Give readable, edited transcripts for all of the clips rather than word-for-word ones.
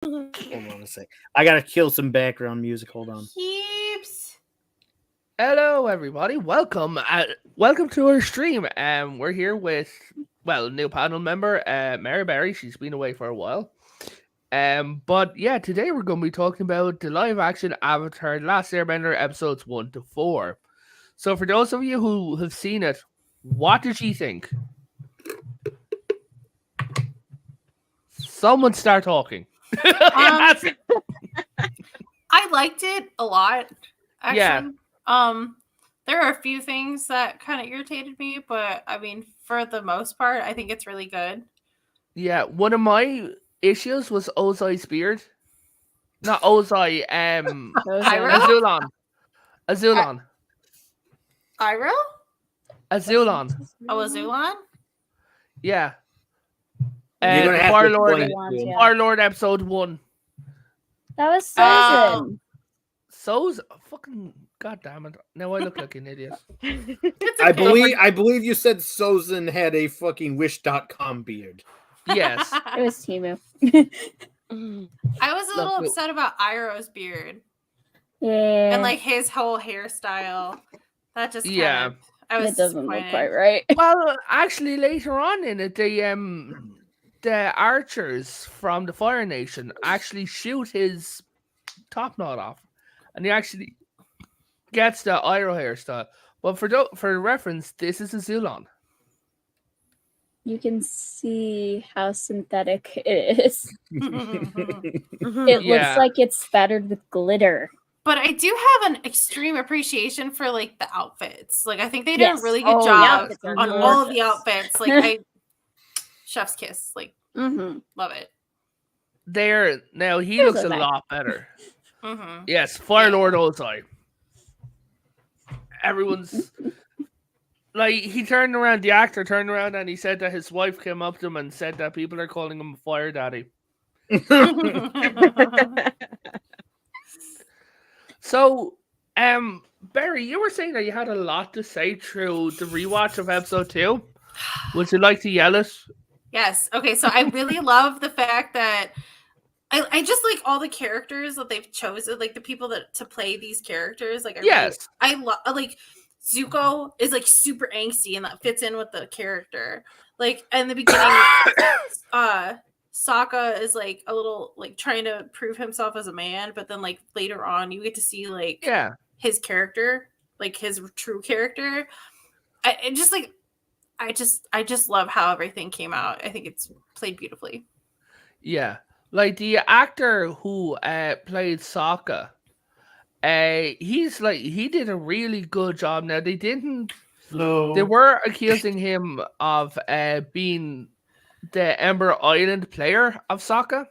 Hold on a sec. I gotta kill some background music. Hold on. Keeps. Hello, everybody. Welcome to our stream. We're here with new panel member Mary Berry. She's been away for a while. But yeah, today we're going to be talking about the live action Avatar: The Last Airbender episodes 1 to 4. So for those of you who have seen it, what did you think? Someone start talking. I liked it a lot. Actually. Yeah. There are a few things that kind of irritated me, but I mean, for the most part, I think it's really good. Yeah, one of my issues was Ozai's beard. Not Ozai, Iroh? Azulon. Iroh? Azulon. Oh, Azulon? Yeah. You're gonna have to explain it to him. Far Lord episode 1. That was Sozin. So's fucking goddamn it. Now I look like an idiot. I believe you said Sozin had a fucking Wish.com beard. Yes. It was Timu. I was a little upset about Iroh's beard. Yeah. And like his whole hairstyle. That just Yeah. It doesn't look quite right. Well, actually later on in it, the archers from the Fire Nation actually shoot his top knot off. And he actually gets the Iroh hairstyle. But for reference, this is a Zulon. You can see how synthetic it is. It looks like it's spattered with glitter. But I do have an extreme appreciation for like the outfits. Like I think they did a really good job on all of the outfits. Like chef's kiss. Like love it. Now he looks a lot better. Yes, Fire Lord Ozai. Everyone's like he turned around. The actor turned around and he said that his wife came up to him and said that people are calling him Fire Daddy. So, Barry, you were saying that you had a lot to say through the rewatch of episode 2. Would you like to yell it? Yes. Okay, so I really love the fact that I just like all the characters that they've chosen, like the people that to play these characters. Like, I love like Zuko is like super angsty, and that fits in with the character. Like in the beginning, Sokka is like a little like trying to prove himself as a man, but then like later on, you get to see like his character, like his true character. I just love how everything came out. I think it's played beautifully. Yeah. Like the actor who played Sokka, he did a really good job. Now they were accusing him of being the Ember Island player of Sokka.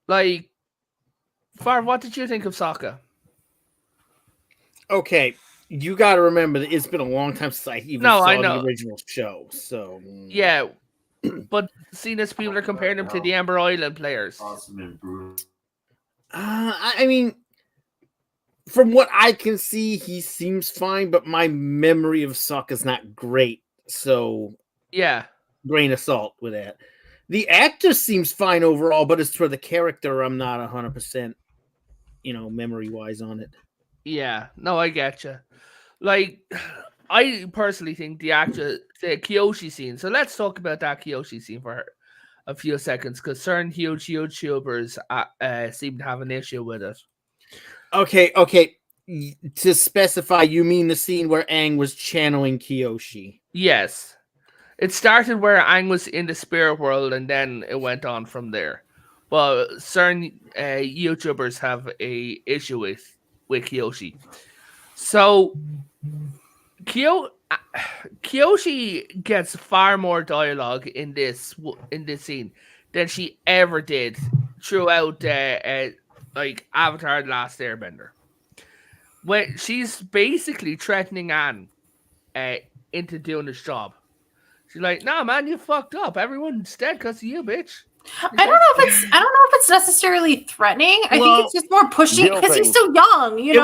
Like, Farv, what did you think of Sokka? Okay, you got to remember that it's been a long time since I even saw the original show. So yeah. But seeing as people are comparing him to the Ember Island players. I mean, from what I can see, he seems fine, but my memory of Sokka is not great. So, yeah. Grain of salt with that. The actor seems fine overall, but as for the character, I'm not 100%, memory-wise on it. Yeah. No, I get you. Like, I personally think the Kyoshi scene. So let's talk about that Kyoshi scene for a few seconds, because certain huge YouTubers seem to have an issue with it. Okay. To specify, you mean the scene where Aang was channeling Kyoshi? Yes. It started where Aang was in the spirit world, and then it went on from there. Well, certain YouTubers have a issue with Kyoshi. So Kyoshi gets far more dialogue in this scene than she ever did throughout Avatar: The Last Airbender. When she's basically threatening Anne into doing this job. She's like, "Nah, man, you fucked up. Everyone's dead because of you, bitch." I don't know if it's necessarily threatening. I think it's just more pushing because he's so young. She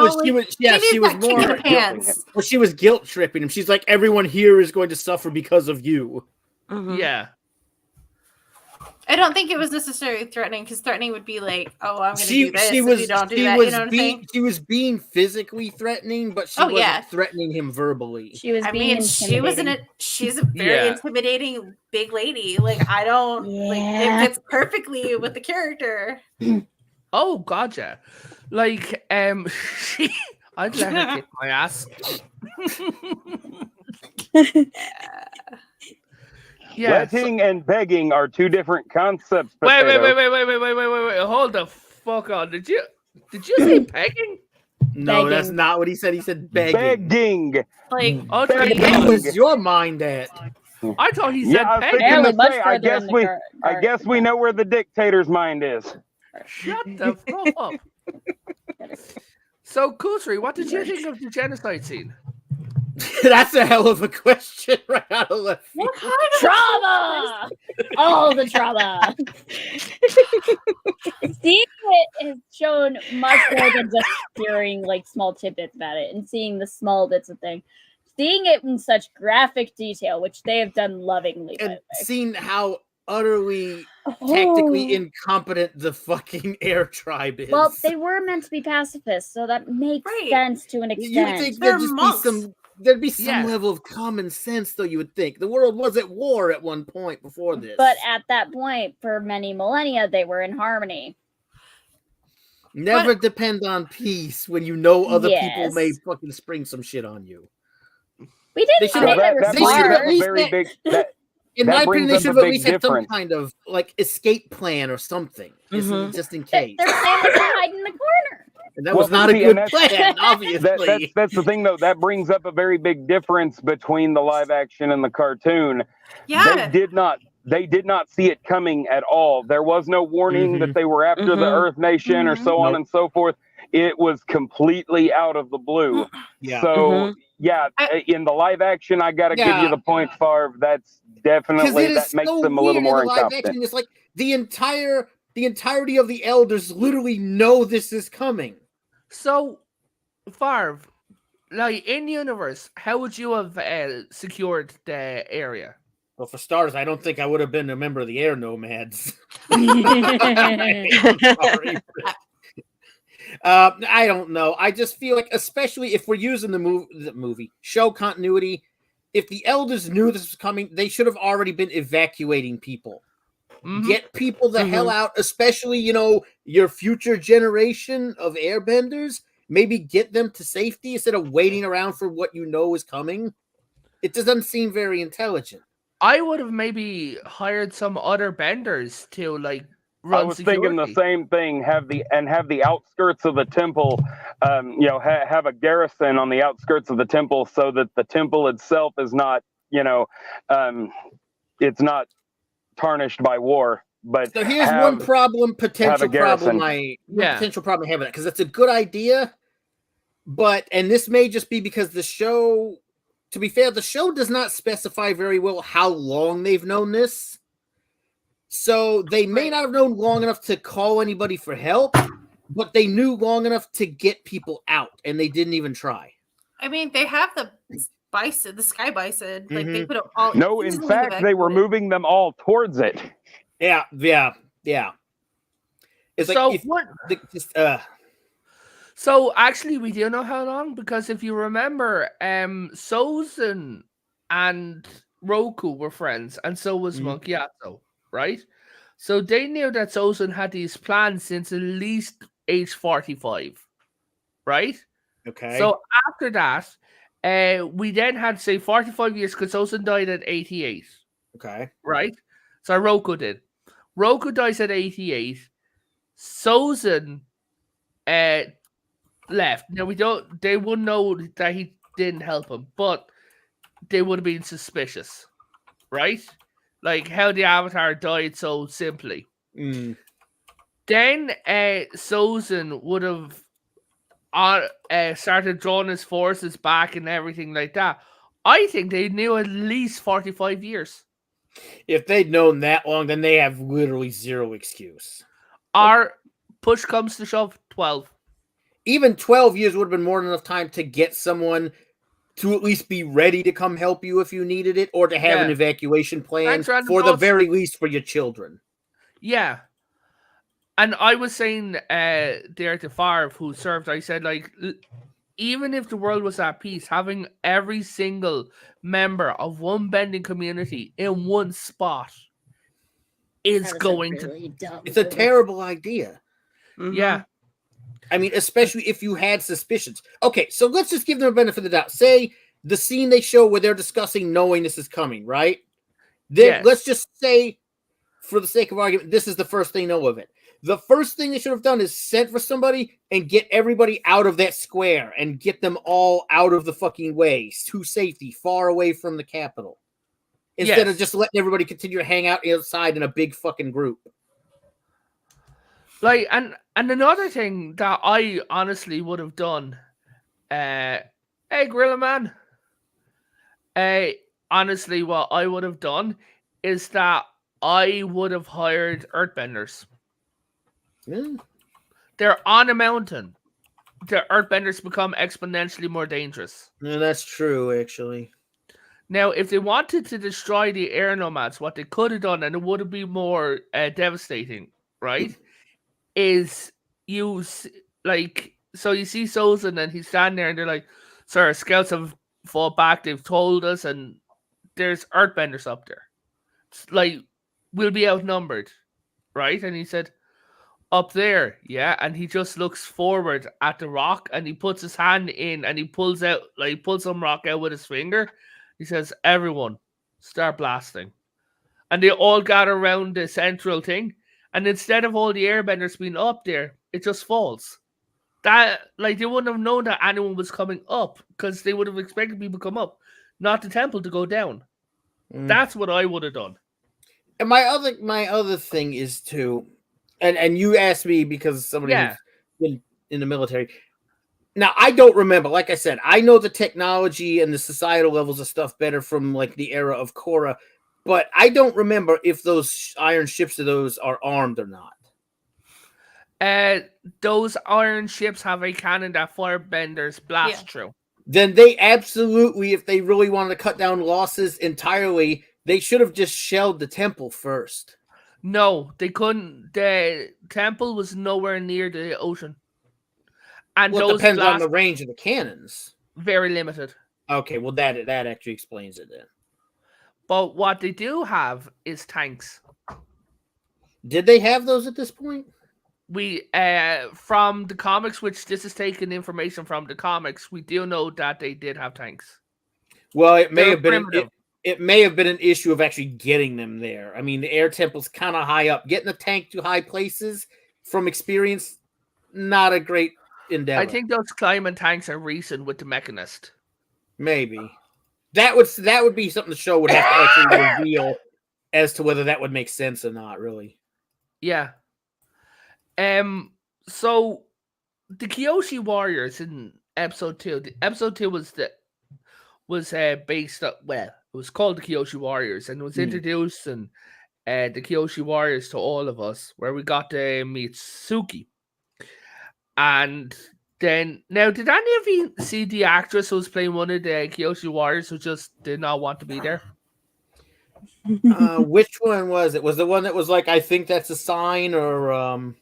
was more in the pants. Well, she was guilt tripping him. She's like, "Everyone here is going to suffer because of you." Yeah. I don't think it was necessarily threatening, because threatening would be like, "Oh, I'm going to do this She if was you don't do she that." was You know what I'm being saying? she was being physically threatening, but she Oh, wasn't yeah. threatening him verbally. She was I being mean, she's a very Yeah. intimidating big lady. Like, I don't like it Yeah. fits perfectly with the character. Oh, gotcha. Like, she, I'd let her kick my ass. Yeah. so- Letting and begging are two different concepts. wait, Potato. wait. Hold the fuck on. Did you say pegging? No, that's Begging. not what he said. He said begging. Begging. Like, Oh, Begging. Where was your mind at? I thought he Yeah, said I was pegging. thinking Apparently to much say. further in the I guess we know where the dictator's mind is. Shut the fuck up. So, Kusri, what did you think of the genocide scene? That's a hell of a question right out of left field. what kind of Trauma! All the trauma. Seeing it has shown much more than just hearing like small tidbits about it and seeing the small bits of thing. Seeing it in such graphic detail, which they have done lovingly, by the And way. seeing how utterly tactically Oh. incompetent the fucking air tribe is. Well, they were meant to be pacifists, so that makes Right. sense to an you would extent. think They're there'd just monks. there'd be some Yeah. level of common sense, though. You would think the world was at war at one point before this, But at that point, for many millennia, they were in harmony. never depend on peace when you know other people may Yes. fucking spring some shit on you. We They didn't should say have- they were that they brings should up at a least very that- big. That, In That my brings opinion, they up should a have at big least had some difference. kind of like escape plan or something, just in Their case. plan was to hide in the corner. And that Well, was not a see, good and plan, obviously. that's the thing though. That brings up a very big difference between the live action and the cartoon. Yeah. They did not see it coming at all. There was no warning that they were after the Earth Nation or so on Nope. and so forth. It was completely out of the blue. Yeah. So yeah, in the live action, I got to give Yeah. you the point, Favre. That's Because definitely it is that makes so them a weird little in more the live incompetent. action. It's like the entirety of the elders literally know this is coming. So, Farv, like in universe, how would you have secured the area? Well, for starters, I don't think I would have been a member of the Air Nomads. Sorry. I don't know. I just feel like, especially if we're using the movie show continuity, if the elders knew this was coming, they should have already been evacuating people. Get people the hell out, especially, your future generation of airbenders. Maybe get them to safety instead of waiting around for what you know is coming. It just doesn't seem very intelligent. I would have maybe hired some other benders to like run I was security. thinking the same thing. Have the outskirts of the temple, have a garrison on the outskirts of the temple, so that the temple itself is not, it's not tarnished by war. But So here's one potential problem I have it, because it's a good idea, and this may just be because the show, to be fair, the show does not specify very well how long they've known this. So they may not have known long enough to call anybody for help, but they knew long enough to get people out, and they didn't even try. I mean, they have the bison, the sky bison. Like they could have all. No, in fact, they were moving them all towards it. Yeah. It's So like what? So actually, we do know how long, because if you remember, Sozin and Roku were friends, and so was Monkiato, right? So they knew that Sozin had these plans since at least age 45, right? Okay. So after that, we then had, say, 45 years, because Sozin died at 88. Okay. Right? So Roku did. Roku dies at 88. Sozin left. Now they wouldn't know that he didn't help him, but they would have been suspicious. Right? Like how the Avatar died so simply. Then Sozin would have started drawing his forces back and everything like that. I think they knew at least 45 years. If they'd known that long, then they have literally zero excuse. Our push comes to shove, 12. Even 12 years would have been more than enough time to get someone to at least be ready to come help you if you needed it, or to have an evacuation plan, Thanks, for the very least for your children. Yeah. And I was saying there to Favre, who served, I said, like, even if the world was at peace, having every single member of one bending community in one spot is going really dumb. It's a terrible idea. to... Yeah. I mean, especially if you had suspicions. Okay, so let's just give them a benefit of the doubt. Say the scene they show where they're discussing knowing this is coming, right? Then let's just say, for the sake of argument, this is the first they know of it. The first thing they should have done is sent for somebody and get everybody out of that square and get them all out of the fucking way to safety, far away from the Capitol. Instead of just letting everybody continue to hang out outside in a big fucking group. Like, and another thing that I honestly would have done, hey, Gorilla Man, honestly, what I would have done is that I would have hired Earthbenders. Yeah. They're on a mountain. The Earthbenders become exponentially more dangerous. Yeah, that's true, actually. Now, if they wanted to destroy the air nomads, what they could have done, and it would have been more devastating, right? Is use like, so you see Sozin and he's standing there and they're like, sir, scouts have fought back, they've told us, and there's Earthbenders up there. It's like, we'll be outnumbered, right? And he said, up there, yeah, and he just looks forward at the rock and he puts his hand in and he pulls some rock out with his finger. He says, everyone, start blasting. And they all gather around the central thing. And instead of all the airbenders being up there, it just falls. That, like, they wouldn't have known that anyone was coming up because they would have expected people to come up, not the temple to go down. That's what I would have done. And my other thing is to, and you asked me because somebody who's been in the military. Now, I don't remember. Like I said, I know the technology and the societal levels of stuff better from like the era of Korra, but I don't remember if those iron ships of those are armed or not. Those iron ships have a cannon that firebenders blast through. Then they absolutely, if they really wanted to cut down losses entirely, they should have just shelled the temple first. No, they couldn't. The temple was nowhere near the ocean. And well, it depends on the range of the cannons. Very limited. Okay, well that actually explains it then. But what they do have is tanks. Did they have those at this point? We from the comics, which this is taking information from the comics, we do know that they did have tanks. Well, it may have been it may have been an issue of actually getting them there. I mean, the air temple's kind of high up. Getting a tank to high places, from experience, not a great endeavor. I think those climbing tanks are recent with the Mechanist. Maybe that would be something the show would have to actually reveal as to whether that would make sense or not. Really. Yeah. So the Kyoshi Warriors in episode 2. Episode 2 was based up. Well, it was called the Kyoshi Warriors, and it was introduced and the Kyoshi Warriors to all of us, where we got to meet Suki. And then, now, did any of you see the actress who was playing one of the Kyoshi Warriors who just did not want to be there? Which one was it? Was the one that was like, I think that's a sign, or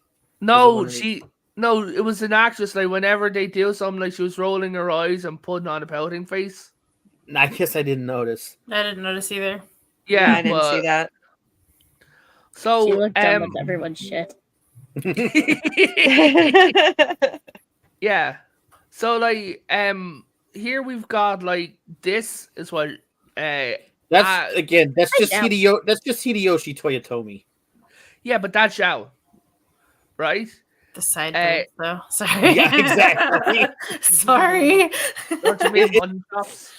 No, it was an actress. Like, whenever they do something, like, she was rolling her eyes and putting on a pouting face. I guess I didn't notice. I didn't notice either. Yeah, I didn't see that. So she looked dumb with everyone's shit. Yeah. So like here we've got like this is what that's just Hideyoshi Toyotomi. Yeah, but that's Zhao. Right? The side boobs, though. Sorry. Yeah, exactly. Sorry. Don't you mean one tops?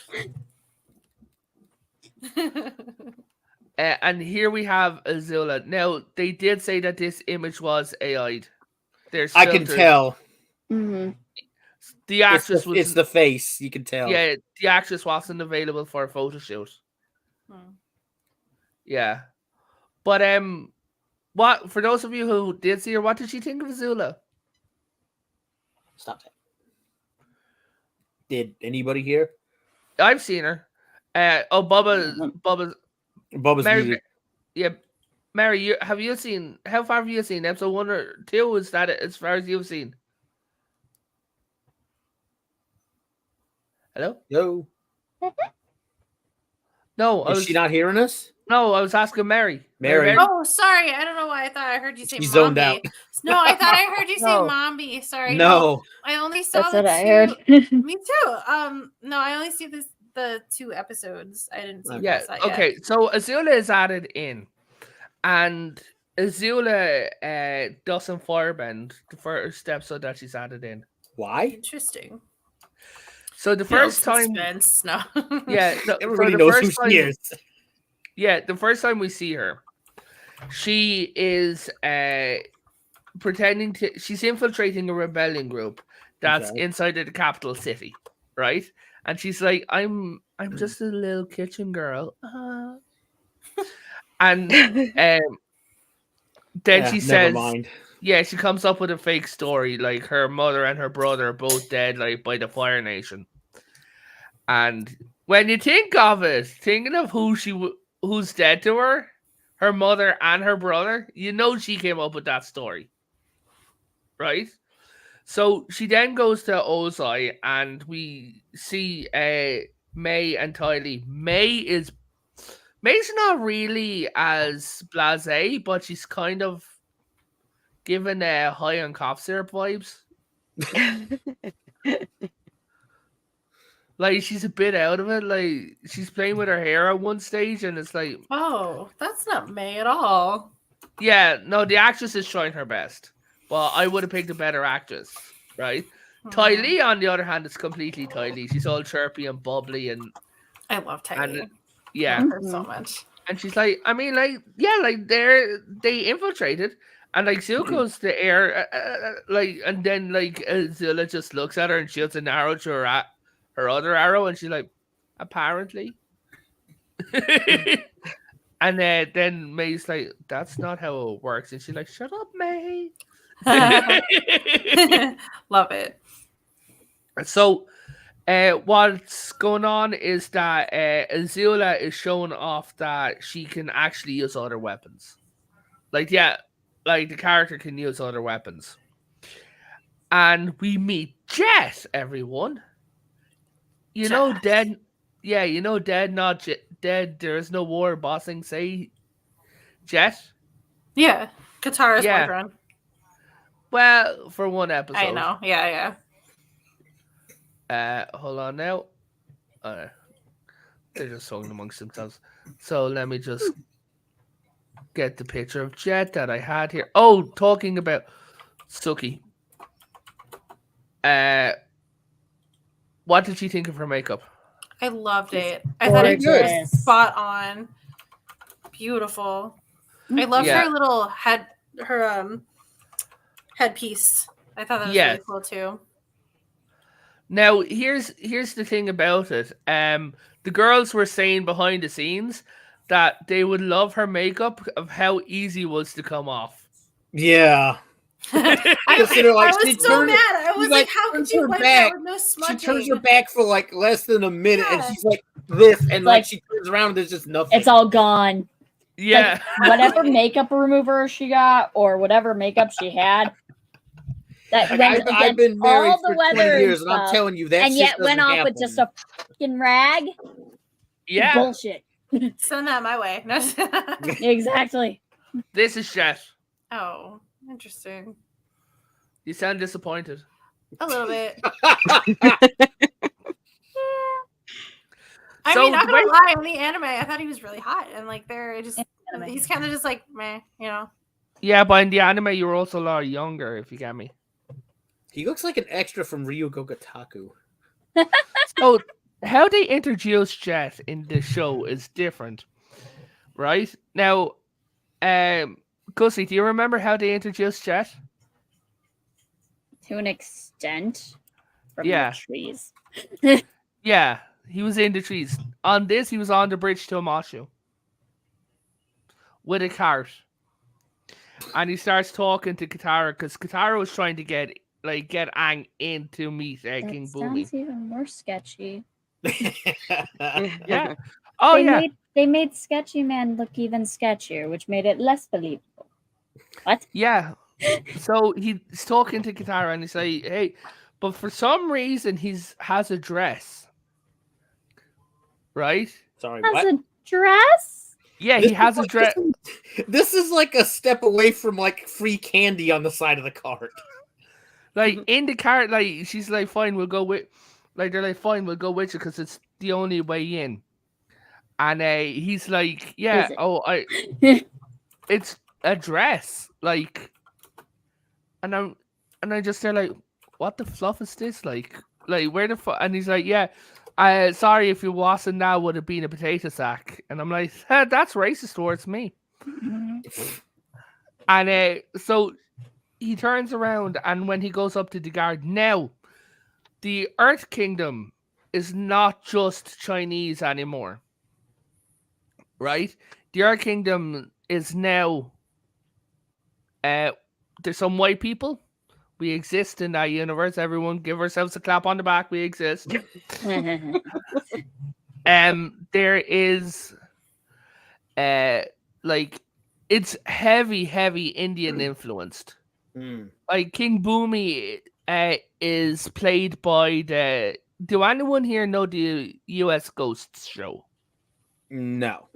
And here we have Azula. Now, they did say that this image was AI'd. I can tell. Mm-hmm. The actress it's the face. You can tell. Yeah, the actress wasn't available for a photo shoot. Yeah. But what, for those of you who did see her, what did she think of Azula? Stop that. Did anybody hear? I've seen her. Bubba's music. Yeah. Mary, have you seen? How far have you seen? Episode 1 or 2? Is that it, as far as you've seen? Hello? Yo. No, Is she not hearing us? No, I was asking Mary. Mary. Oh, sorry. I don't know why I thought I heard you say She's Mombi. zoned out. No, I thought I heard you say No. Mombi. Sorry. No. I only saw That's the what I two. heard. Me too. No, I only see the 2 episodes. I didn't see Yeah. that yet. Okay. So Azula is added in, and Azula doesn't firebend the first episode that she's added in. Why? Interesting. So the first time, suspense. No. yeah, no, Everybody the knows first who time, she is. Yeah, the first time we see her, she is pretending to. She's infiltrating a rebellion group that's Okay. inside of the capital city, right? And she's like, "I'm just a little kitchen girl," and then Yeah, she never says, mind. "Yeah, she comes up with a fake story, like her mother and her brother are both dead, like by the Fire Nation." And when you think of it, thinking of who's dead to her mother and her brother, you know she came up with that story, right? So she then goes to Ozai, and we see May and Tylee. May's not really as blasé, but she's kind of given high on cough syrup vibes. Like, she's a bit out of it. Like, she's playing with her hair at one stage, and it's like, Oh, that's not May at all. yeah, no, the actress is trying her best, but I would have picked a better actress, right? Tylee, on the other hand, is completely Tylee. She's all chirpy and bubbly, and I love Tylee. and yeah, I love her so much. and she's like, I mean, like, yeah, like they infiltrated, and like Zuko's the air, like, and then like Zilla just looks at her and shoots an arrow to her other arrow, and she's like, apparently. And then May's like, that's not how it works. And she's like, shut up, May. Love it. So what's going on is that Azula is showing off that she can actually use other weapons. Like, yeah, like the character can use other weapons. And we meet Jet, everyone. You know, Jet. dead. Yeah, you know, dead, not dead. There is no war. Bossing, say, Jet. Yeah, Katara's boyfriend. Well, for one episode. I know. Yeah. Hold on now. They're just talking amongst themselves. So let me just get the picture of Jet that I had here. Oh, talking about Suki. What did you think of her makeup? I loved it. I thought it was Gorgeous. spot on. Beautiful. I loved her little headpiece. I thought that was really cool too. Now, here's the thing about it. The girls were saying behind the scenes that they would love her makeup of how easy it was to come off. Yeah. I was so mad. I was like, how could you wipe that with no smudging? She turns her back for like less than a minute, and she's like this, and like she turns around, and there's just nothing. It's all gone. Yeah. Like, whatever makeup remover she got, or whatever makeup she had. That like, I've been married all for the 20 weather years, and I'm telling you that. And yet went off with just a fucking rag. Yeah. Bullshit. Send that my way. No. Exactly. This is Jet. Oh, interesting. You sound disappointed. A little bit. I So mean, not the gonna way- lie, in the anime, I thought he was really hot, and like he's kind of just like meh, you know. Yeah, but in the anime, you were also a lot younger, if you get me. He looks like an extra from Ryugo Gataku. So, how they introduce Jet in the show is different, right? Now, Gussie, do you remember how they introduced Jet? To an extent. From Yeah. the trees. Yeah, he was in the trees. On this, he was on the bridge to Amashu with a cart. And he starts talking to Katara because Katara was trying to get Aang in to meet King Boomy. Sounds even more sketchy. Yeah. They made Sketchy Man look even sketchier, which made it less believable. What? Yeah. So he's talking to Katara and he's like, hey, but for some reason has a dress. Right? Sorry, Has what? a dress? Yeah, he has a dress. This is like a step away from like free candy on the side of the cart. Like in the cart, like she's like, fine, we'll go with. Like they're like, fine, we'll go with you because it's the only way in. And he's like, yeah, it's a dress, like, and I just say like, what the fluff is this, like where the fuck? And he's like, yeah, sorry if you wasn't now would have been a potato sack, and I'm like, that's racist towards me. And so he turns around, and when he goes up to the guard, now the Earth Kingdom is not just Chinese anymore. Right? The Earth Kingdom is now there's some white people. We exist in that universe. Everyone give ourselves a clap on the back. We exist. There is like it's heavy Indian influenced. Like King Boomy is played by do anyone here know the US Ghosts show? No.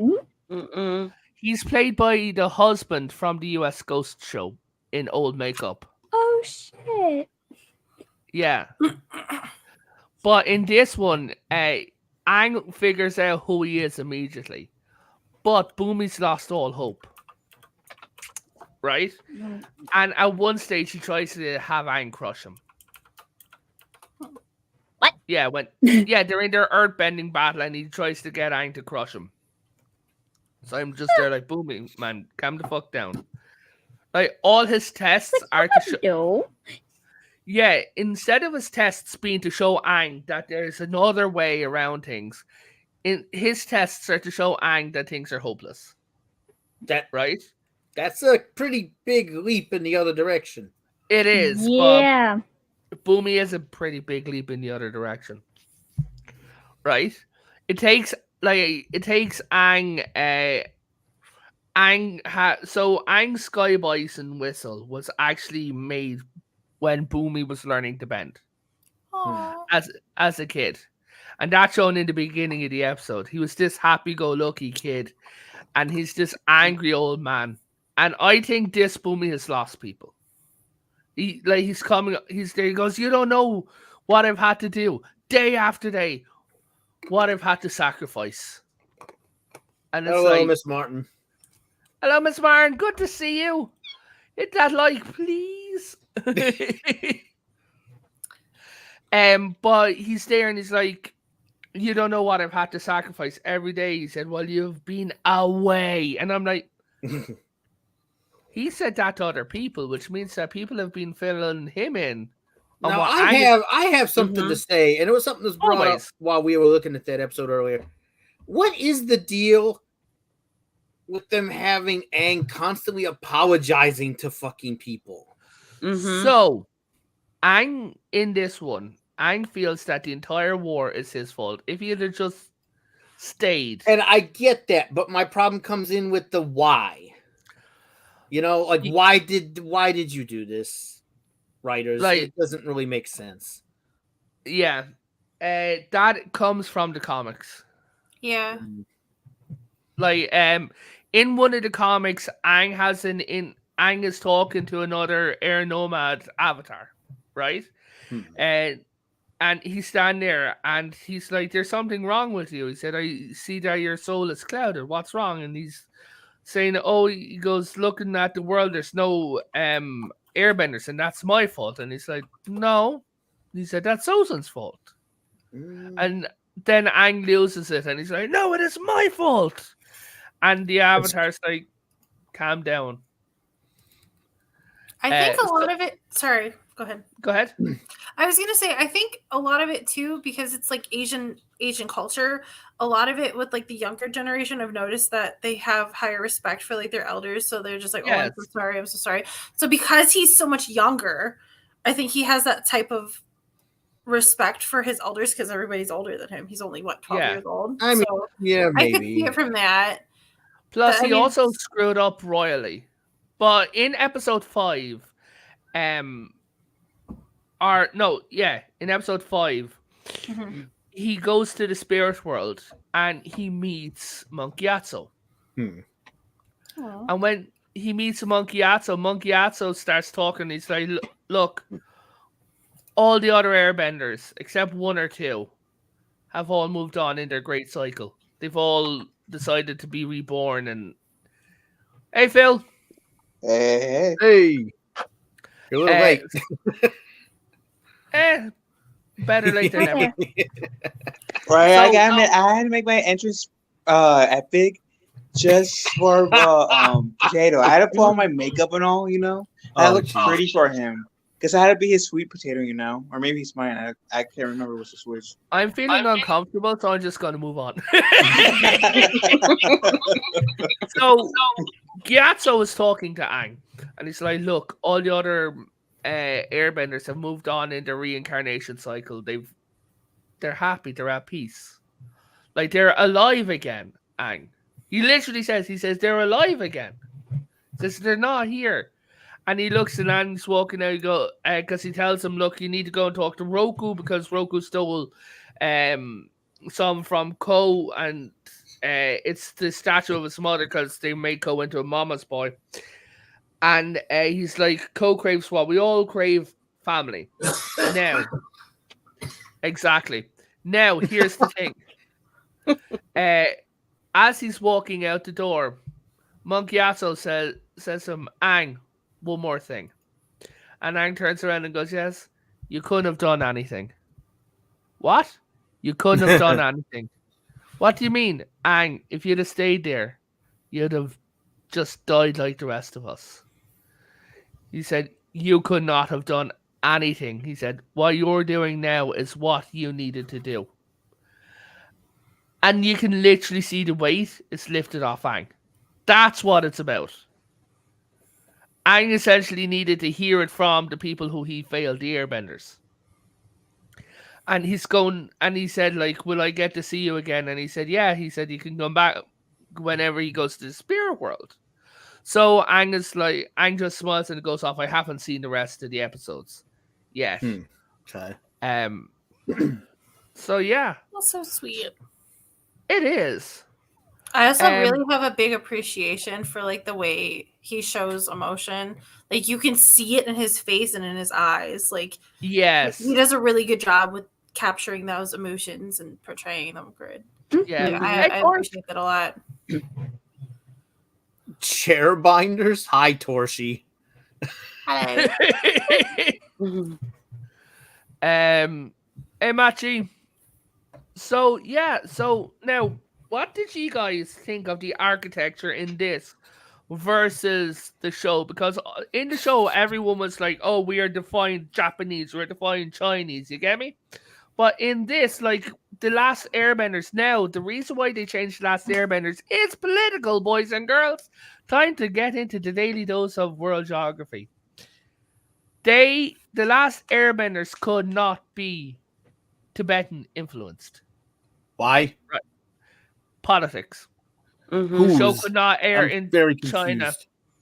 He's played by the husband from the US Ghost show in old makeup. Oh shit. Yeah. But in this one, Aang figures out who he is immediately. But Boomy's lost all hope. Right? And at one stage he tries to have Aang crush him. What? Yeah, they're in their earthbending battle and he tries to get Aang to crush him. So I'm just there like, Boomy, man, calm the fuck down. Like, all his tests are to show... Yeah, instead of his tests being to show Aang that there's another way around things, his tests are to show Aang that things are hopeless. Right? That's a pretty big leap in the other direction. It is. Yeah. But Boomy is a pretty big leap in the other direction. Right? It takes Aang. So Aang's Sky Bison whistle was actually made when Boomy was learning to bend as a kid, and that's shown in the beginning of the episode. He was this happy-go-lucky kid, and he's this angry old man. And I think this Boomy has lost people. He's there. He goes, you don't know what I've had to do day after day. What I've had to sacrifice. And it's hello, Miss Martin. Hello, Miss Martin. Good to see you. Hit that like, please. But he's there and he's like, you don't know what I've had to sacrifice every day. He said, well, you've been away. And I'm like, he said that to other people, which means that people have been filling him in. Now, I have something to say, and it was something that was brought up while we were looking at that episode earlier. What is the deal with them having Aang constantly apologizing to fucking people? So, Aang, in this one, Aang feels that the entire war is his fault. If he had just stayed. And I get that, but my problem comes in with the why. You know, like, why did you do this? Writers, like, it doesn't really make sense. Yeah, that comes from the comics. Yeah, like in one of the comics, Aang is talking to another air nomad avatar, right? And he's standing there, and he's like, "There's something wrong with you." He said, "I see that your soul is clouded. What's wrong?" And he's saying, "Oh," he goes, "looking at the world, there's no airbenders, and that's my fault." And he's like, "No," he said, "that's Sozan's fault." And then Aang loses it, and he's like, "No, it is my fault." And the avatar's like, "Calm down." I think a lot of it. Sorry, go ahead. Go ahead. I was gonna say, I think a lot of it too, because it's like Asian culture. A lot of it with like the younger generation, I've noticed that they have higher respect for like their elders, so they're just like, "Oh, I'm so sorry, I'm so sorry." So because he's so much younger, I think he has that type of respect for his elders because everybody's older than him. He's only 12 years old. I mean, so yeah, I could maybe. see it from that. Plus, he also screwed up royally. But in episode 5, in episode 5, he goes to the spirit world and he meets Monkiatsu. And when he meets Monkiatsu starts talking. He's like, look, all the other airbenders, except 1 or 2, have all moved on in their great cycle. They've all decided to be reborn. And hey, Phil. Hey. You're a little late. Better late than never. Right, I had to make my entrance epic just for potato. I had to put on my makeup and all, I looked pretty for him. Because I had to be his sweet potato, or maybe he's mine. I can't remember what's the switch. I'm feeling uncomfortable, so I'm just going to move on. So, Gyatso was talking to Aang, and he's like, look, all the other airbenders have moved on in their reincarnation cycle. They're happy, they're at peace. Like, they're alive again, Aang. He literally says, they're alive again. He says, they're not here. And he looks and Aang's walking out, because he tells him, look, you need to go and talk to Roku because Roku stole some from Ko, and it's the statue of his mother because they made Ko into a mama's boy. And he's like, Ko craves what we all crave, family. Now, exactly. Now, here's the thing. As he's walking out the door, Monkiatsu says to him, Aang, one more thing. And Aang turns around and goes, yes, you couldn't have done anything. What? You couldn't have done anything. What do you mean? Aang, if you'd have stayed there, you'd have just died like the rest of us. He said, you could not have done anything. He said, what you're doing now is what you needed to do. And you can literally see the weight is lifted off Aang. That's what it's about. Aang essentially needed to hear it from the people who he failed, the airbenders. And he said, like, will I get to see you again? And he said, yeah. He said, you can come back whenever he goes to the spirit world. So Aang just smiles and goes off. I haven't seen the rest of the episodes yet. Okay. So yeah. That's so sweet. It is. I also really have a big appreciation for like the way he shows emotion. Like you can see it in his face and in his eyes. Like yes, he does a really good job with capturing those emotions and portraying them good. Yeah, I appreciate that a lot. Chair binders. Hi, Torshi. Hello. Hey, Machi. So now, what did you guys think of the architecture in this versus the show? Because in the show, everyone was like, oh, we are defying Japanese, we're defying Chinese, you get me? But in this, like, The Last Airbenders, now, the reason why they changed The Last Airbenders is political, boys and girls. Time to get into the daily dose of world geography. The Last Airbenders could not be Tibetan influenced. Why? Right. Politics. Mm-hmm. The show could not air in very China.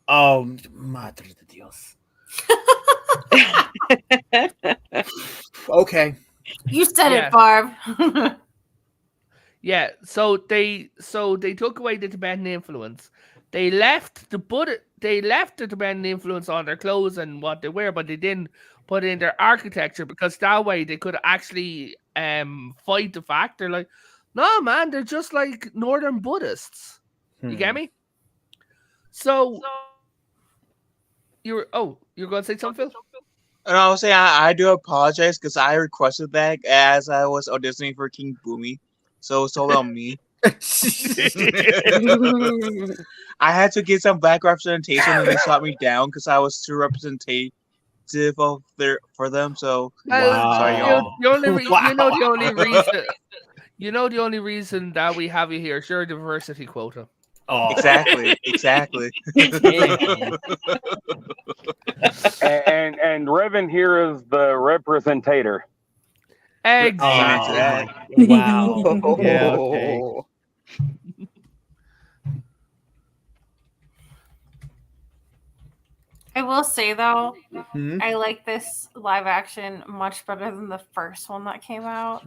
Oh, madre de Dios. Okay. You said it, Barb. Yeah, so they took away the Tibetan influence. They left the Tibetan influence on their clothes and what they wear, but they didn't put in their architecture because that way they could actually fight the fact. They're like, no man, they're just like Northern Buddhists. You get me? So you're going to say something, Phil? And I was saying I do apologize because I requested that as I was auditioning for King Boomy, so it's all on me. I had to get some black representation and they shot me down because I was too representative of for them. So sorry, y'all. You know the only reason that we have you here is your diversity quota. Oh. Exactly. and Revan here is the representator. Exactly. Wow. Yeah, okay. I will say though, Hmm? I like this live action much better than the first one that came out.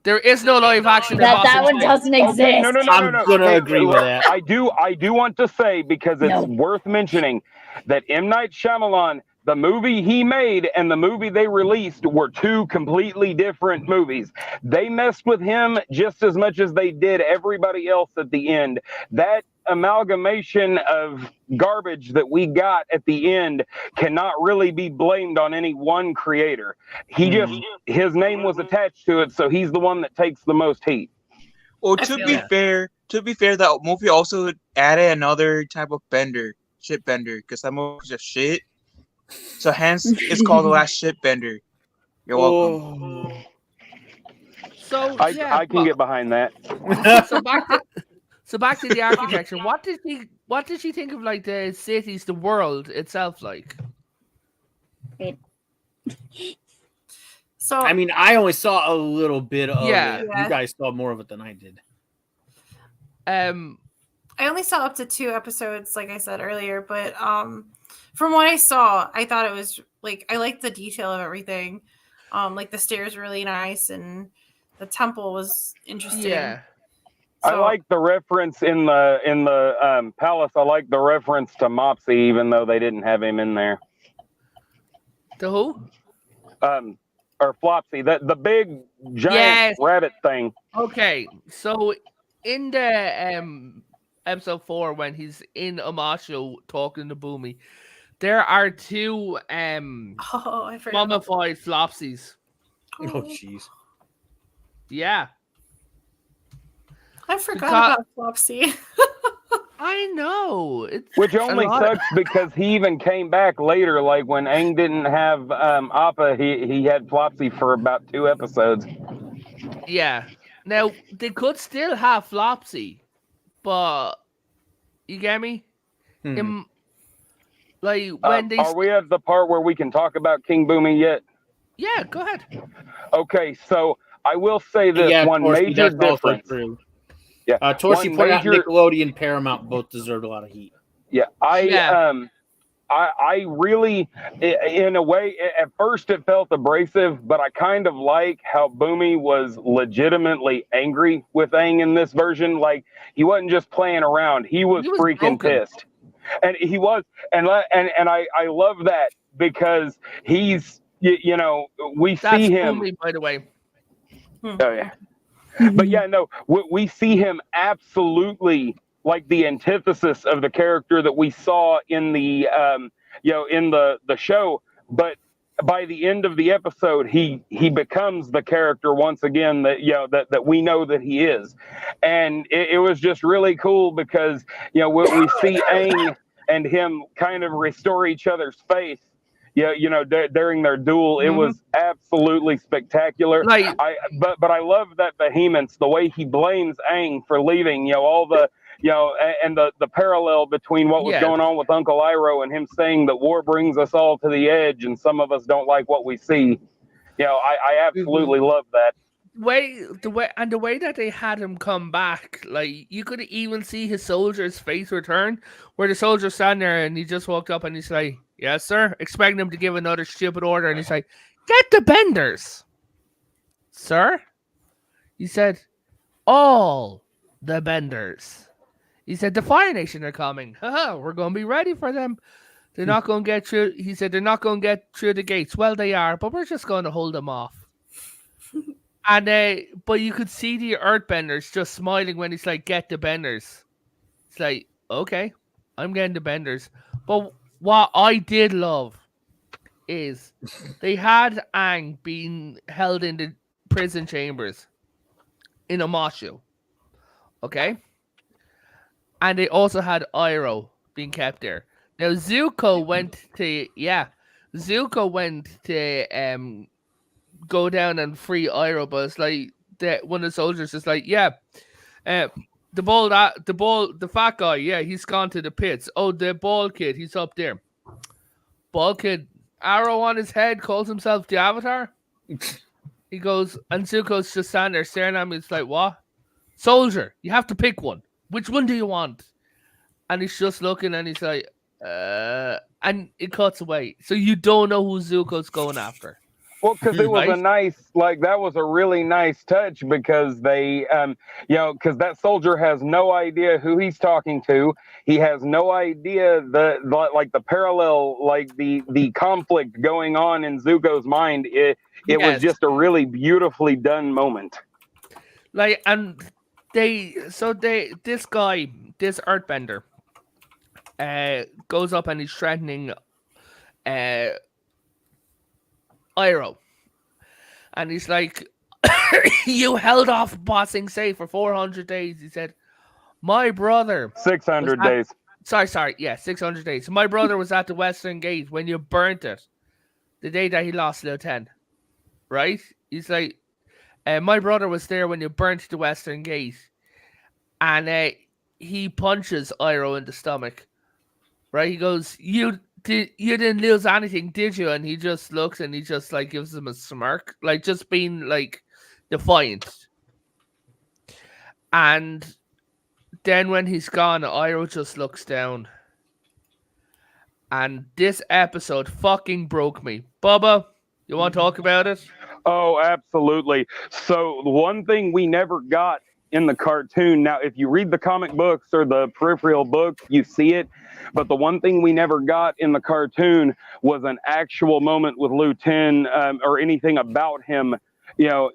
There is no live action. That one doesn't exist. Okay, no. I'm gonna Hey, agree with that. I do want to say, because it's No. worth mentioning, that M. Night Shyamalan, the movie he made and the movie they released were two completely different movies. They messed with him just as much as they did everybody else at the end. That amalgamation of garbage that we got at the end cannot really be blamed on any one creator. His name was attached to it, so he's the one that takes the most heat. Well, I to feel be that. fair, that movie also added another type of shit bender, because that movie's just shit. So hence, it's called The Last Shit Bender. You're welcome. Oh. So I can get behind that. So back to the architecture. What did she think of like the cities, the world itself like? So I mean, I only saw a little bit of Yeah. it. Yeah. You guys saw more of it than I did. I only saw up to 2 episodes, like I said earlier, but from what I saw, I thought it was like I liked the detail of everything. Like the stairs were really nice and the temple was interesting. Yeah. I like the reference in the palace. I like the reference to Mopsy, even though they didn't have him in there. The who? Or Flopsy, the big giant rabbit thing. Okay, so in the episode 4, when he's in Amasho talking to Boomy, there are 2 I forgot. mummified Flopsies. Oh, jeez. Yeah. I forgot about Flopsy. I know. Which only sucks because he even came back later. Like when Aang didn't have Appa, he had Flopsy for about 2 episodes. Yeah. Now they could still have Flopsy, but you get me? Like when they are we at the part where we can talk about King Boomy yet? Yeah, go ahead. Okay, so I will say this one Torsi, major that's also difference. true. Yeah, Torsi pointed out Nickelodeon, Paramount both deserved a lot of heat. Yeah, I really, in a way, at first it felt abrasive, but I kind of like how Boomy was legitimately angry with Aang in this version. Like he wasn't just playing around; he was freaking pissed, and he was, and I love that because he's, you know, we see him. Boomy, by the way. Oh yeah, but yeah, no, we see him absolutely like the antithesis of the character that we saw in the in the show, but by the end of the episode he becomes the character once again that that we know that he is. And it was just really cool because we see Aang and him kind of restore each other's faith during their duel. It was absolutely spectacular. But I love that vehemence, the way he blames Aang for leaving, all the and the parallel between what was going on with Uncle Iroh and him saying that war brings us all to the edge and some of us don't like what we see. I absolutely love that. The way that they had him come back, like you could even see his soldier's face return, where the soldier's standing there and he just walked up and he's like, "Yes, sir," expecting him to give another stupid order, and he's like, "Get the benders, sir." He said, "All the benders." He said, "The Fire Nation are coming. We're going to be ready for them. They're not going to get through." He said, "They're not going to get through the gates." Well, they are, but we're just going to hold them off. And but you could see the Earthbenders just smiling when he's like, "Get the benders." It's like, okay, I'm getting the benders. But what I did love is they had Aang being held in the prison chambers in Amashu. Okay? And they also had Iroh being kept there. Now Zuko went to go down and free Iroh, but it's like one of the soldiers is like, the fat guy, he's gone to the pits. Oh, the bald kid, he's up there. Bald kid, arrow on his head, calls himself the Avatar. He goes, and Zuko's just standing there staring at me. It's like, what? Soldier, you have to pick one. Which one do you want? And he's just looking, and he's like, and it cuts away. So you don't know who Zuko's going after. Well, because it was Right? a nice, like, that was a really nice touch because they, because that soldier has no idea who he's talking to. He has no idea the parallel, like the conflict going on in Zuko's mind. It was just a really beautifully done moment. Like, and this Earthbender, goes up and he's threatening, Iroh. And he's like, you held off bossing Say for 400 days. He said, my brother. 600 days. Sorry. Yeah, 600 days. My brother was at the Western Gate when you burnt it. The day that he lost Liu 10. Right? He's like, my brother was there when you burnt the Western Gate. And he punches Iroh in the stomach. Right? He goes, you didn't lose anything, did you? And he just looks and he just like gives him a smirk, like just being like defiant. And then when he's gone, Iroh just looks down. And this episode fucking broke me. Bubba, you want to talk about it? Oh, absolutely. So the one thing we never got in the cartoon, now if you read the comic books or the peripheral book, you see it, but the one thing we never got in the cartoon was an actual moment with Liu 10 or anything about him. You know,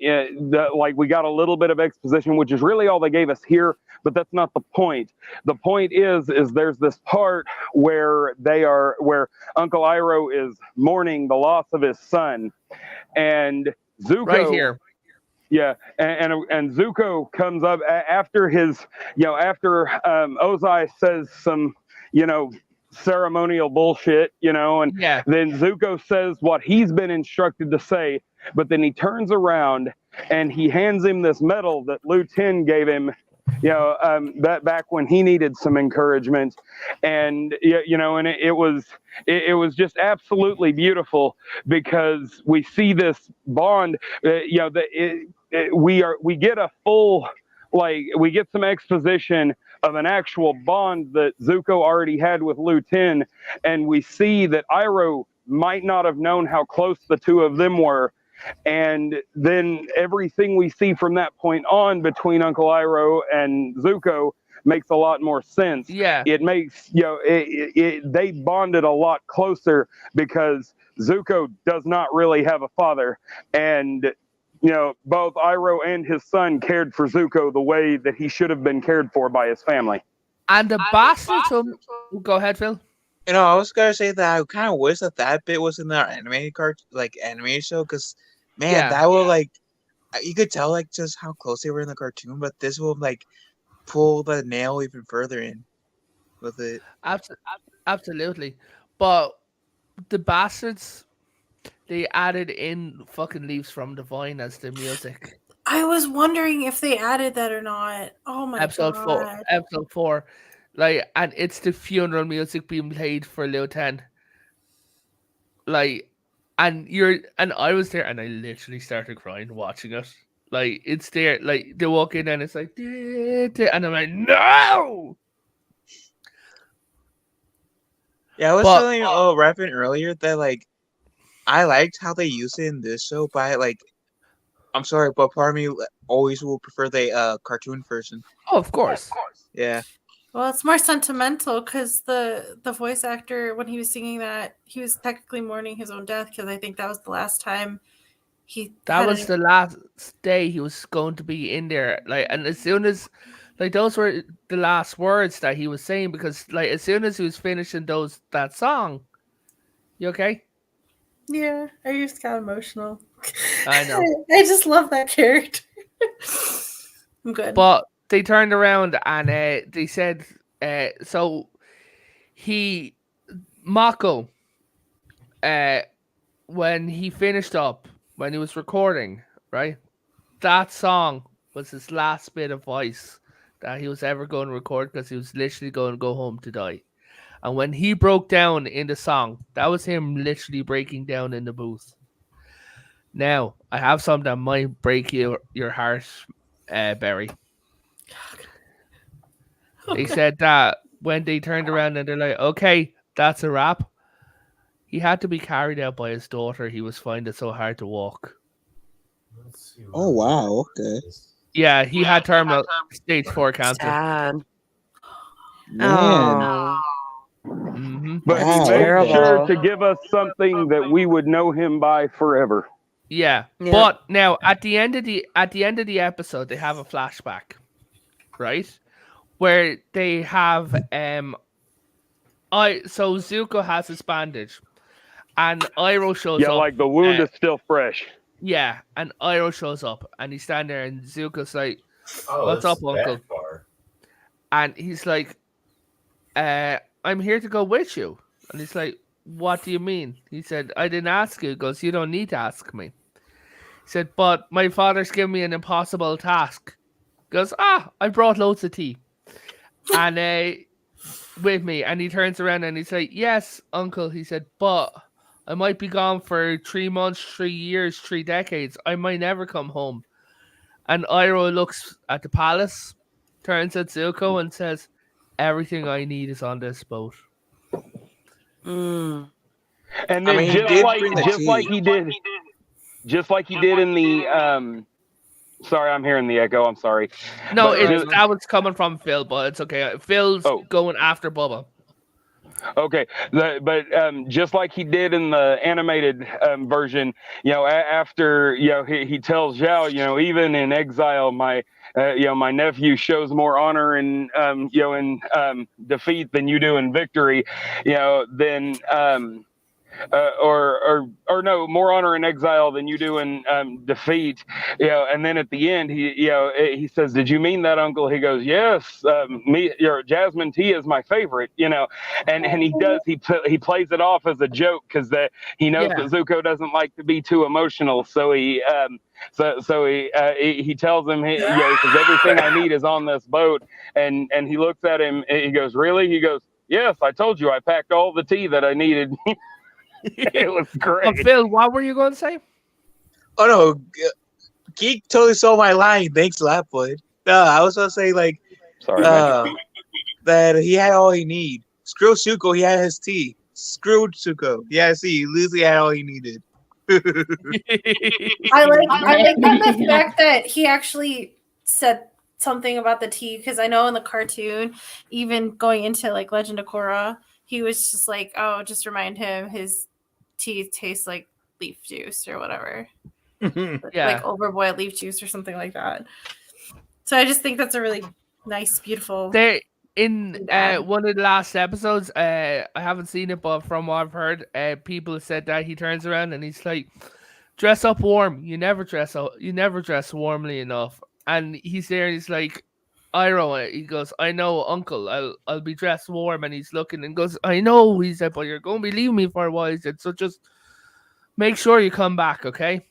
like we got a little bit of exposition, which is really all they gave us here, but that's not the point. The point is there's this part where Uncle Iroh is mourning the loss of his son, and Zuko. Right here. Yeah, and Zuko comes up after after Ozai says some, ceremonial bullshit, and then Zuko says what he's been instructed to say, but then he turns around and he hands him this medal that Liu 10 gave him, that back when he needed some encouragement, and and it was just absolutely beautiful because we see this bond, we get a full, we get some exposition of an actual bond that Zuko already had with Liu 10, and we see that Iroh might not have known how close the two of them were. And then everything we see from that point on between Uncle Iroh and Zuko makes a lot more sense. Yeah. It makes, they bonded a lot closer because Zuko does not really have a father. And, both Iroh and his son cared for Zuko the way that he should have been cared for by his family. And the bastard go ahead, Phil. I was gonna say that I kind of wish that bit was in our animated animated show, because that will you could tell just how close they were in the cartoon, but this will pull the nail even further in with it. Absolutely, but the bastards, they added in fucking Leaves from the Vine as the music. I was wondering if they added that or not. Oh my god. Episode 4. And it's the funeral music being played for Liu 10. And I was there and I literally started crying watching it. It's there, they walk in and it's like, and I'm like, no! Yeah, I was telling Rappin earlier that I liked how they used it in this show, but I'm sorry, but part of me always will prefer the cartoon version. Oh, of course. Yeah. Well, it's more sentimental because the voice actor, when he was singing that, he was technically mourning his own death, because I think that was the last time that was the last day he was going to be in there. And as soon as those were the last words that he was saying, because as soon as he was finishing that song, you okay? Yeah, I just got emotional. I know. I just love that character. I'm good. But they turned around and they said, so Mako, when he finished up, when he was recording, right, that song was his last bit of voice that he was ever going to record, because he was literally going to go home to die. And when he broke down in the song, that was him literally breaking down in the booth. Now, I have something that might break your heart, Barry. They said that when they turned around and they're like, okay, that's a wrap. He had to be carried out by his daughter. He was finding it so hard to walk. Oh, wow. Okay. Yeah, he had terminal stage 4 cancer. Sad. Man. Oh. Mm-hmm. But he Wow. made Terrible. sure to give us something that we would know him by forever. Yeah. Yeah. But now at the end of the episode, they have a flashback, right? Where they have so Zuko has his bandage, and Iroh shows up. Yeah, like the wound is still fresh. Yeah, and Iroh shows up, and he's standing there, and Zuko's like, Oh, "What's that's up, Uncle?" that far. And he's like, I'm here to go with you. And he's like, what do you mean? He said, I didn't ask you. He goes, you don't need to ask me. He said, but my father's given me an impossible task. He goes, I brought loads of tea. And with me. And he turns around and he's like, yes, Uncle. He said, but I might be gone for 3 months, 3 years, 3 decades. I might never come home. And Iroh looks at the palace, turns at Zuko and says, everything I need is on this boat. Mm. And then just like he did in the sorry, I'm hearing the echo. I'm sorry. No, But that was coming from Phil, but it's okay. Phil's going after Bubba. Okay, but just like he did in the animated version, after he tells Zhao, even in exile, my nephew shows more honor in defeat than you do in victory, then or no, more honor in exile than you do in defeat, and then at the end he says, did you mean that, Uncle? He goes, yes, your jasmine tea is my favorite, and he plays it off as a joke because he knows that Zuko doesn't like to be too emotional, so he he tells him, he says, everything I need is on this boat, and he looks at him and he goes, really? He goes, yes, I told you I packed all the tea that I needed. It was great. Phil, what were you going to say? Oh no, Geek totally stole my line. Thanks, Lapwood. No, I was going to say sorry, that he had all he need. Screw Zuko, he had his tea. Screw Zuko, yeah, see, Lucy had all he needed. I like the fact that he actually said something about the tea, because I know in the cartoon, even going into like Legend of Korra, he was just like, oh, just remind him his tea tastes like leaf juice or whatever. Like overboiled leaf juice or something like that. So I just think that's a really nice, beautiful. In one of the last episodes, I haven't seen it, but from what I've heard, people have said that he turns around and he's like, dress up warm. You never dress warmly enough. And he's there and he's like, Iroh, he goes, I know, Uncle, I'll be dressed warm. And he's looking and goes, I know. He said, but you're going to be leaving me for a while. He said, so just make sure you come back, okay?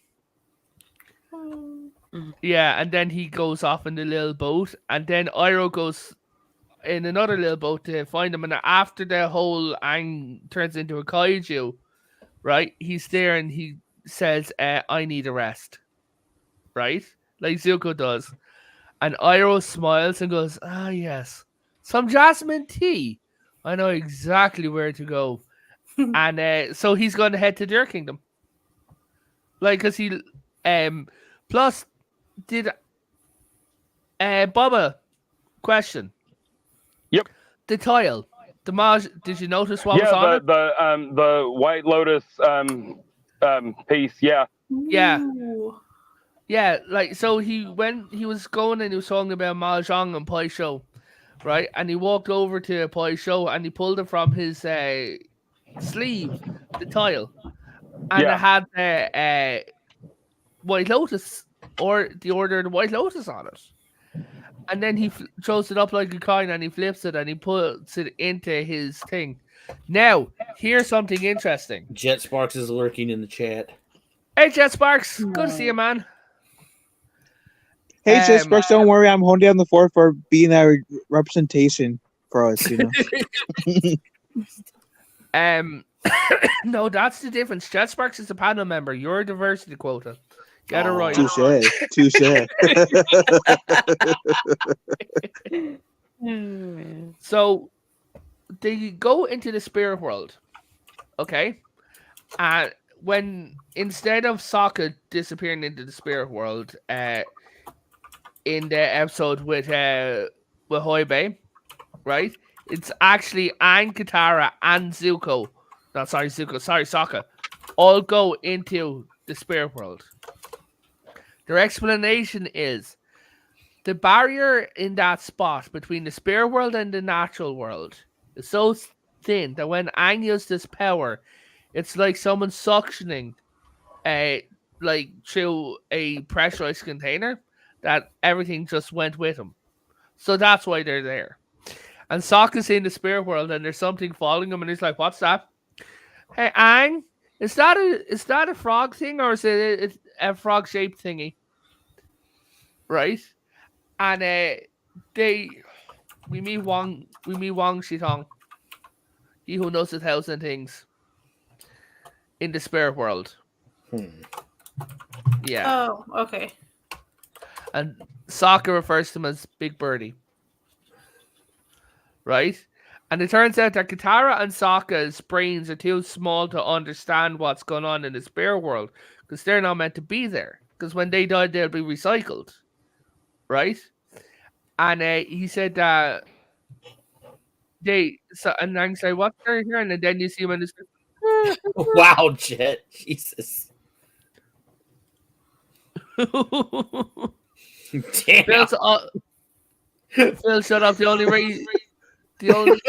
Yeah, and then he goes off in the little boat, and then Iroh goes in another little boat to find him. And after the whole Aang turns into a kaiju, right? He's there and he says, I need a rest, right? Like Zuko does. And Iroh smiles and goes, yes, some jasmine tea. I know exactly where to go. And so he's going to head to their kingdom. Like, because he, plus, did, Bubba, question. Yep. The tile, the Maj, did you notice what was on it? The White Lotus piece, yeah. Yeah. Yeah, like, so when he was going and he was talking about Mahjong and Pai Sho, right? And he walked over to Pai Sho and he pulled it from his sleeve, the tile. And it had the White Lotus, or the Order of the White Lotus on it. And then he throws it up like a coin and he flips it and he puts it into his thing. Now, here's something interesting. Jet Sparks is lurking in the chat. Hey, Jet Sparks. Good to see you, man. Hey, Jet Sparks, don't worry. I'm holding down the fort for being a representation for us, you know. No, that's the difference. Jet Sparks is a panel member. You're a diversity quota. Get it right. Touche. So they go into the spirit world, okay? And when instead of Sokka disappearing into the spirit world, in the episode with Hoi Bei, right? It's actually Aang, Katara, and Zuko. No, sorry, Sokka. All go into the spirit world. Their explanation is the barrier in that spot between the spirit world and the natural world is so thin that when Aang used his power, it's like someone suctioning like through a pressurized container that everything just went with him. So that's why they're there. And Sokka's in the spirit world and there's something following him and he's like, what's that? Hey Aang, is that a frog thing or is it a frog shaped thingy? Right? And we meet Wang Shitong, he who knows 1,000 things in the spirit world. Yeah. Oh, okay. And Sokka refers to him as Big Birdie. Right? And it turns out that Katara and Sokka's brains are too small to understand what's going on in the spirit world because they're not meant to be there. Because when they die, they'll be recycled. Right? And he said that and Aang said, what's going here? And then you see him in this. Wow, Jet. Jesus. Damn. Phil, shut up. The only only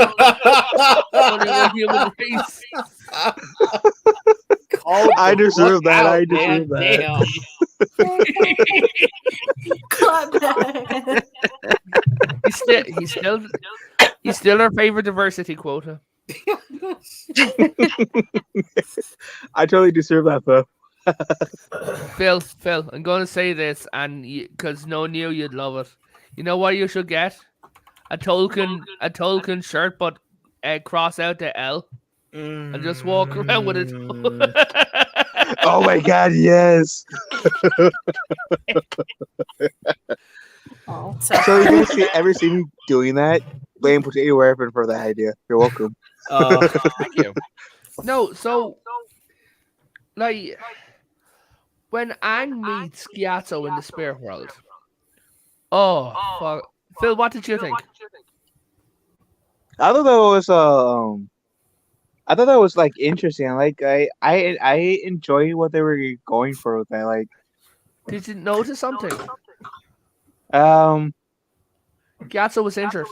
human race. I deserve that. I deserve that. He's still our favorite diversity quota. I totally deserve that, though. Phil, I'm going to say this, and because no knew you'd love it. You know what you should get? A Tolkien shirt, but cross out the L, and just walk around with it. Oh my God! Yes. So you guys ever see me doing that? Blame Potato Weapon for that idea. You're welcome. Thank you. No, so like when Aang meets Gyatso in the spirit world. Oh, fuck. Phil, what did you think? I thought that was like interesting. Like I enjoy what they were going for with that. Like, did you notice something? Gyatso was injured.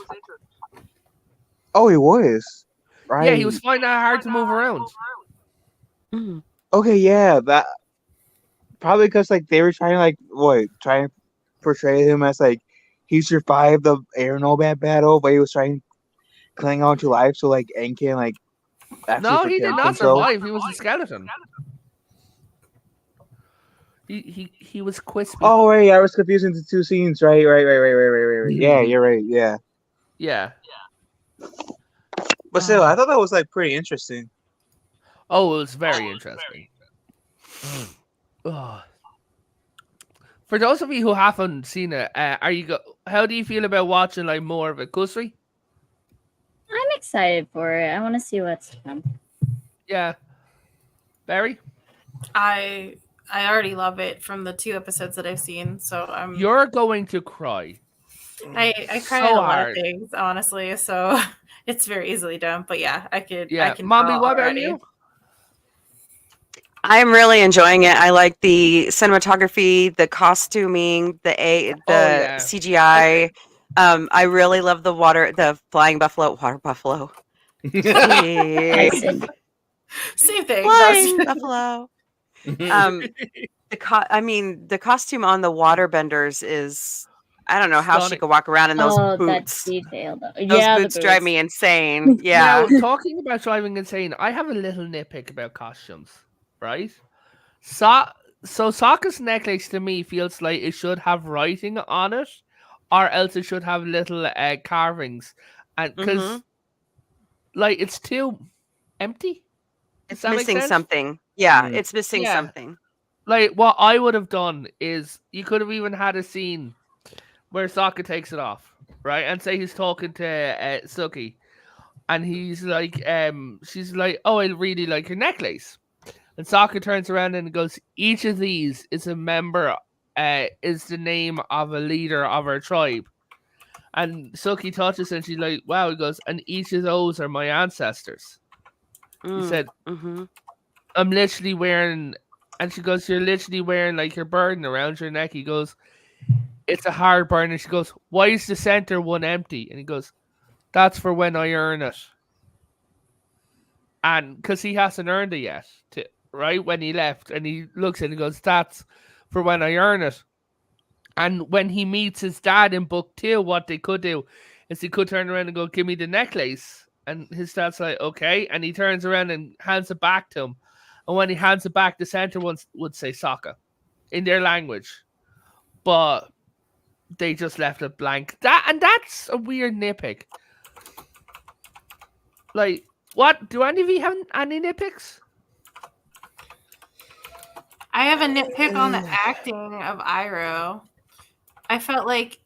Oh, he was. Right. Yeah, he was finding it hard to move around. Okay, yeah, that probably because like they were trying to portray him as like he survived the Air Nomad battle, but he was trying to cling on to life so like Aang can like no, he did not survive. He was a skeleton. He was crispy. Oh right, I was confusing the two scenes. Right. Yeah, you're right. Yeah. But still, I thought that was like pretty interesting. Oh, it was very interesting. For those of you who haven't seen it, how do you feel about watching like more of it, Kusri? I'm excited for it. I want to see what's fun. Yeah. Barry? I already love it from the 2 episodes that I've seen, so I'm. You're going to cry. I cry at a lot of things, honestly, so it's very easily done. But yeah, I can. Mommy, what about you? I'm really enjoying it. I like the cinematography, the costuming, the CGI. I really love the flying water buffalo. Same thing. Flying buffalo. The costume on the waterbenders is. I don't know how she could walk around in those boots. That detail, though. Those boots drive me insane. Yeah. Now, talking about driving insane, I have a little nitpick about costumes, right? So Sokka's necklace to me feels like it should have writing on it, or else it should have little carvings, and because like it's too empty. It's missing something. Yeah, it's missing something. Like, what I would have done is you could have even had a scene where Sokka takes it off, right? And say he's talking to Suki, and he's like, she's like, oh, I really like your necklace. And Sokka turns around and goes, each of these is a member, is the name of a leader of our tribe. And Suki touches and she's like, wow, he goes, and each of those are my ancestors. He said, I'm literally wearing, and she goes, you're literally wearing like your burden around your neck. He goes, it's a hard burden. And she goes, why is the center one empty? And he goes, that's for when I earn it. And because he hasn't earned it yet, right? When he left, and he looks and he goes, that's for when I earn it. And when he meets his dad in book 2, what they could do is he could turn around and go, give me the necklace. And his dad's like, okay. And he turns around and hands it back to him. And when he hands it back, the center ones would say Sokka in their language. But they just left it blank. That's a weird nitpick. Like, what? Do any of you have any nitpicks? I have a nitpick on the acting of Iroh. I felt like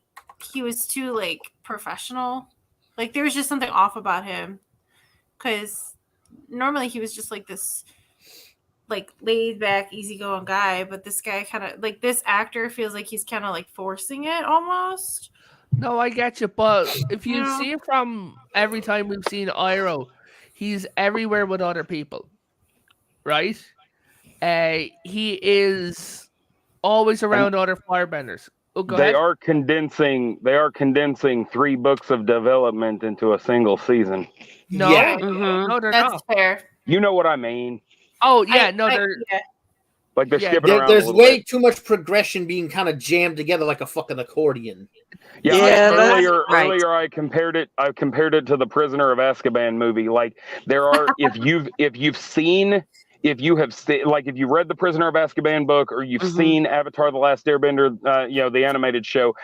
he was too like professional. Like there was just something off about him. Because normally he was just like this like laid back, easygoing guy, but this guy kind of like this actor feels like he's kind of like forcing it almost. No, I get you, but if you see it from every time we've seen Iroh, he's everywhere with other people, right? He is always around other firebenders. Oh, go ahead. They are condensing 3 books of development into a single season. No, no, they're That's not. fair. You know what I mean? Oh yeah, they're like they're skipping around. There's a little way bit. too much progression being kind of jammed together like a fucking accordion. Earlier I compared it to the Prisoner of Azkaban movie. Like there are if you've read the Prisoner of Azkaban book or you've seen Avatar: The Last Airbender, the animated show,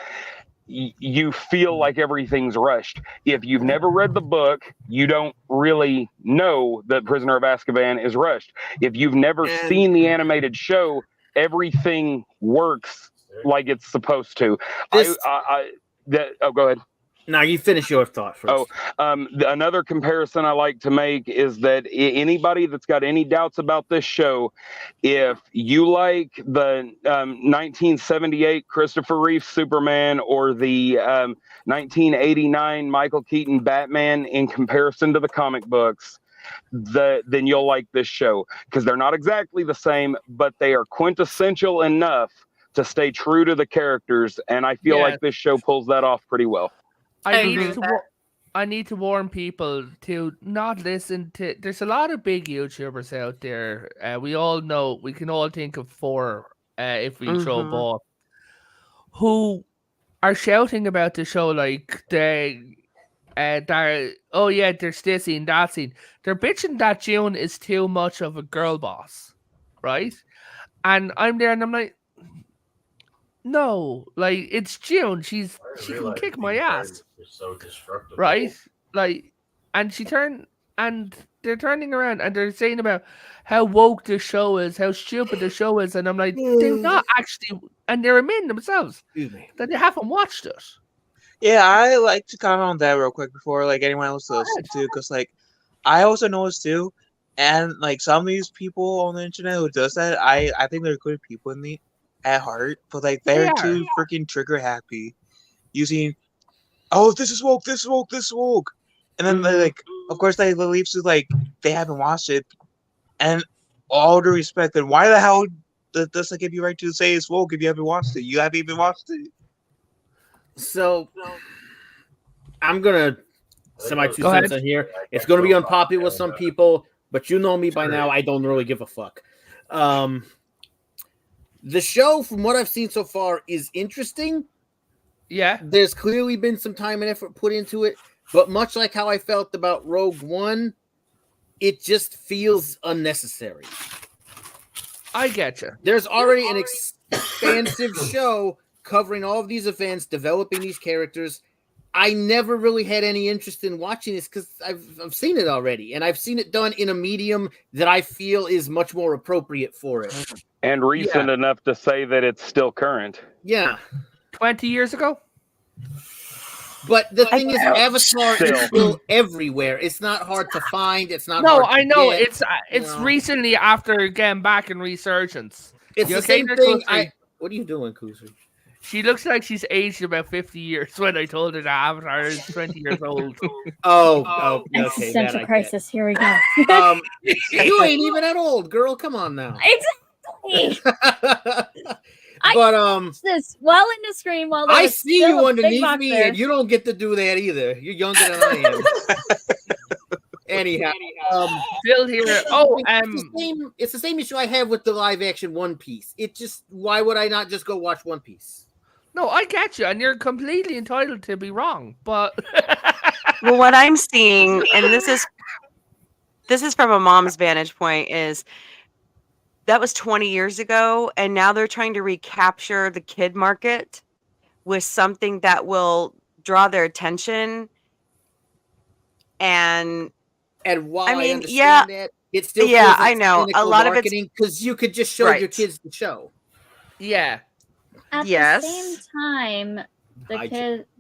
you feel like everything's rushed. If you've never read the book, you don't really know that Prisoner of Azkaban is rushed. If you've never seen the animated show, everything works like it's supposed to. Go ahead. Now you finish your thought first. Another comparison I like to make is that anybody that's got any doubts about this show, if you like the 1978 Christopher Reeve Superman or the 1989 Michael Keaton Batman in comparison to the comic books, then you'll like this show because they're not exactly the same, but they are quintessential enough to stay true to the characters, and I feel like this show pulls that off pretty well. I need to warn people to not listen to. There's a lot of big YouTubers out there. We all know. We can all think of 4 if we throw a ball, who are shouting about the show like there's this scene, that scene. They're bitching that June is too much of a girl boss, right? And I'm there, and I'm like, no, like it's June. She can kick my ass. So destructive, right? Like, and they're turning around and they're saying about how woke the show is, how stupid the show is, and I'm like, they're not actually, and they're admitting themselves that they haven't watched it. Yeah, I like to comment on that real quick before like anyone else does too, because like I also noticed too, and like some of these people on the internet who does that, I think they're good people at heart, but like they're too freaking trigger happy, using, oh, this is woke, this is woke, this is woke, and then they like, of course, they leave to like they haven't watched it, and all due respect, then why the hell does that give you right to say it's woke if you haven't watched it? You haven't even watched it. So I'm gonna say my 2 cents on here. It's gonna be unpopular with some people, but you know me by now. I don't really give a fuck. The show, from what I've seen so far, is interesting. Yeah. There's clearly been some time and effort put into it, but much like how I felt about Rogue One, it just feels unnecessary. I get you. There's already an expansive show covering all of these events, developing these characters. I never really had any interest in watching this because I've seen it already, and I've seen it done in a medium that I feel is much more appropriate for it. And recent enough to say that it's still current. Yeah. 20 years ago? But the thing is, Avatar is still everywhere. It's not hard to find. It's not hard to I know. get, It's recently after getting back in resurgence. It's the same thing. What are you doing, Kusri? She looks like she's aged about 50 years when I told her that Avatar is 20 years old. Okay. Existential crisis. Here we go. You ain't even that old, girl. Come on now. Exactly. I watched this while in the screen while I see you underneath me, and you don't get to do that either. You're younger than I am. Anyhow, still here. It's the same issue I have with the live action One Piece. It just, why would I not just go watch One Piece? No, I get you, and you're completely entitled to be wrong. But well, what I'm seeing, and this is from a mom's vantage point, is that was 20 years ago, and now they're trying to recapture the kid market with something that will draw their attention. And while I mean, understand that, it's still I know a lot of it's because you could just show your kids the show. Yeah. At the same time,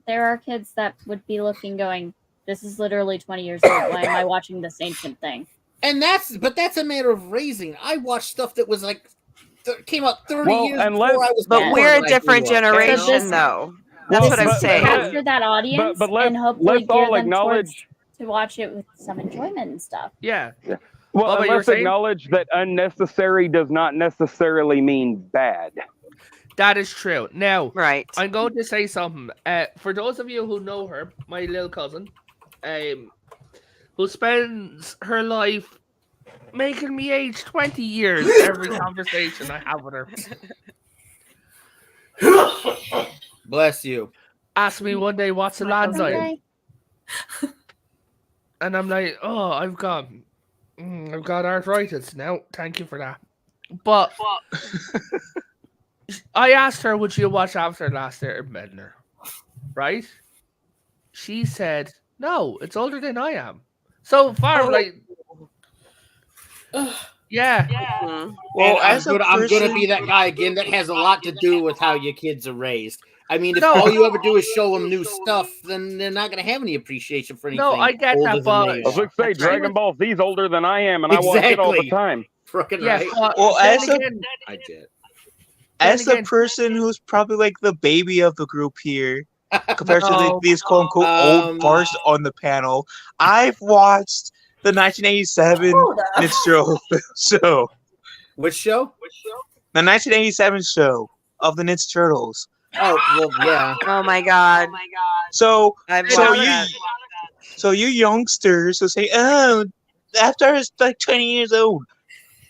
there are kids that would be looking, going, "This is literally 20 years old. Why am I watching this ancient thing?" And that's a matter of raising. I watched stuff that was like came out 30 years before I was born. But we're a different generation, though. That's what I'm saying. Capture that audience and hopefully gear them towards to watch it with some enjoyment and stuff. Yeah. Well, let's acknowledge that unnecessary does not necessarily mean bad. That is true. Now, I'm going to say something. For those of you who know her, my little cousin, who spends her life making me age 20 years every conversation I have with her. Bless you. Ask me one day what's a landslide. And I'm like, oh, I've got arthritis now. Thank you for that. But I asked her, would you watch Avatar Last Airbender? Right? She said, no, it's older than I am. So far, yeah. Well, I'm gonna be that guy again. That has a lot to do with how your kids are raised. I mean, if all you ever do is show them new stuff, then they're not going to have any appreciation for anything. No, I get that, but I was going to say, Dragon Ball Z's older than I am, and I watch it all the time. Right. Well, as a person who's probably like the baby of the group here, compared to these quote unquote old farts on the panel, I've watched the 1987 Ninja show. Which show? The 1987 show of the Ninja Turtles. Oh, well, yeah. Oh my god. So you youngsters who say, "Oh, Avatar is like 20 years old,"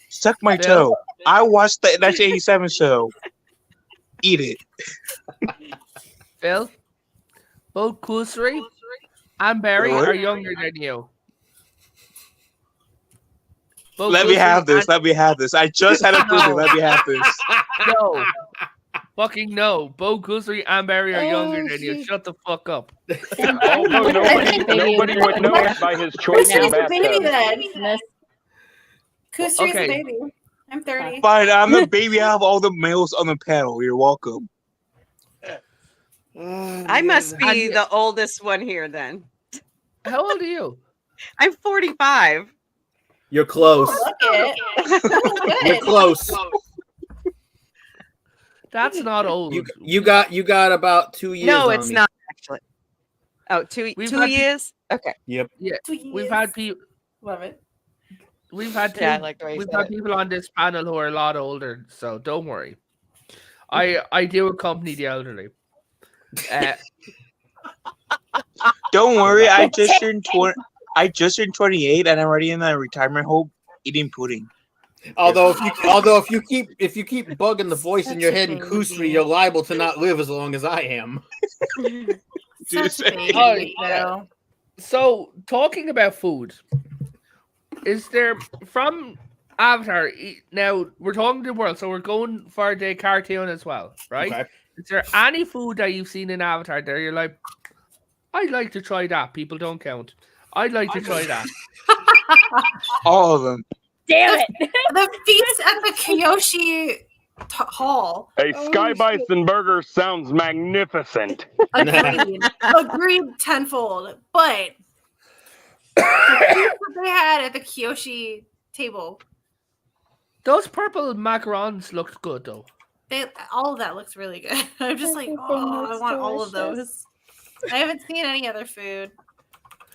suck my toe. I watched the 1987 show. Eat it. Phil, both Kusri and Barry are younger than you. Let me have this. I just had a movie. Let me have this. No. Fucking no. Bo Kusri and Barry are younger than you. Shut the fuck up. Nobody would know it by his choice. Kusri's a baby then. Kusri's a baby. I'm 30. Fine, I'm the baby out of all the males on the panel. You're welcome. I must be the oldest one here then. How old are you? I'm 45. You're close. You're close. That's not old. You got about 2 years. No, it's on me. not actually. Oh, 2 years? Okay. Yep. Yeah. We've had people. Love it. We've had people on this panel who are a lot older, so don't worry. I do accompany the elderly. Don't worry, I just turned 28 and I'm already in the retirement home eating pudding. Although if you keep bugging the voice in your head in Kusri, you're liable to not live as long as I am. So talking about food, is there from Avatar? Now we're talking the world, so we're going for the cartoon as well, right? Okay. Is there any food that you've seen in Avatar that you're like, I'd like to try that. People don't count. I'd like to try that. All of them. Damn it! The feast at the Kiyoshi Hall. A Sky Bison burger sounds magnificent. Agreed tenfold. But the feast that they had at the Kiyoshi table, Those purple macarons looked good though. all of that looks really good. I'm just like, Everything oh, I looks want all of delicious. those. I haven't seen any other food.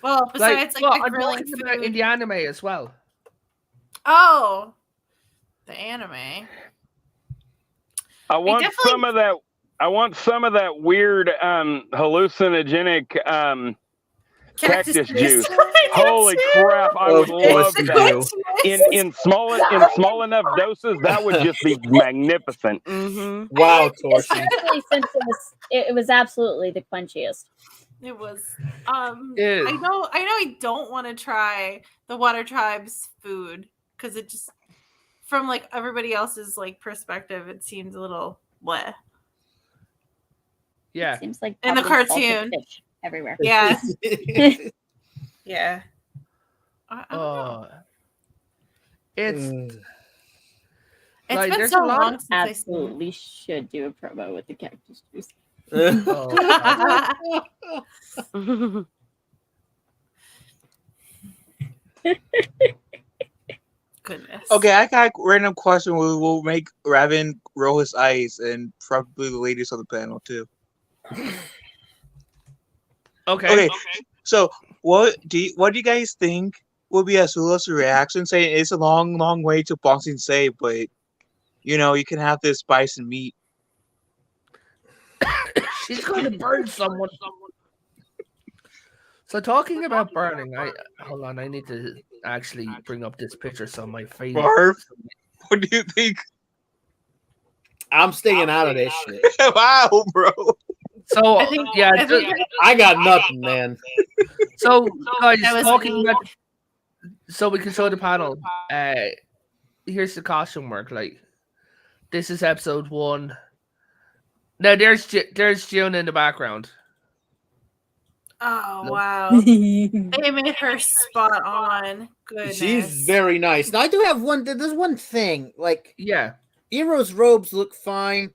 Well, besides the I'm grilling talking about food. in the anime as well. Oh, the anime. I want definitely- some of that. I want some of that weird hallucinogenic cactus juice. Holy crap! I would love that. In small enough doses, that would just be magnificent. Mm-hmm. Wow, Torshi. Especially since it was absolutely the quenchiest. It was. Yeah. I know. I don't want to try the Water Tribe's food because it just, from like everybody else's like perspective, it seems a little bleh. Yeah. Seems like In the probably salted cartoon. fish everywhere. Yeah. Yeah. I don't know. It's It's like, been there's so a lot long of- since I seen Absolutely should do a promo with the cactus juice. oh, it. Goodness. Okay, I got a random question. We'll make Raven roll his eyes, and probably the ladies on the panel too. okay. So, what do you guys think would be Azula's reaction? Saying it's a long, long way to Bong Say, but you know you can have this bison meat. She's going to burn someone. So talking about burning, hold on. I need to actually bring up this picture so my face. Barf, what do you think? I'm staying out of this shit. Wow, bro. So I think- yeah, I think- I got nothing, man. so guys, That was talking me. about, so we can show the panel. Here's the costume work. Like, this is episode 1. Now there's June in the background. Oh No. wow. They made her spot on. Goodness. She's very nice. Now I do have one. There's one thing. Like Yeah, Iroh's robes look fine.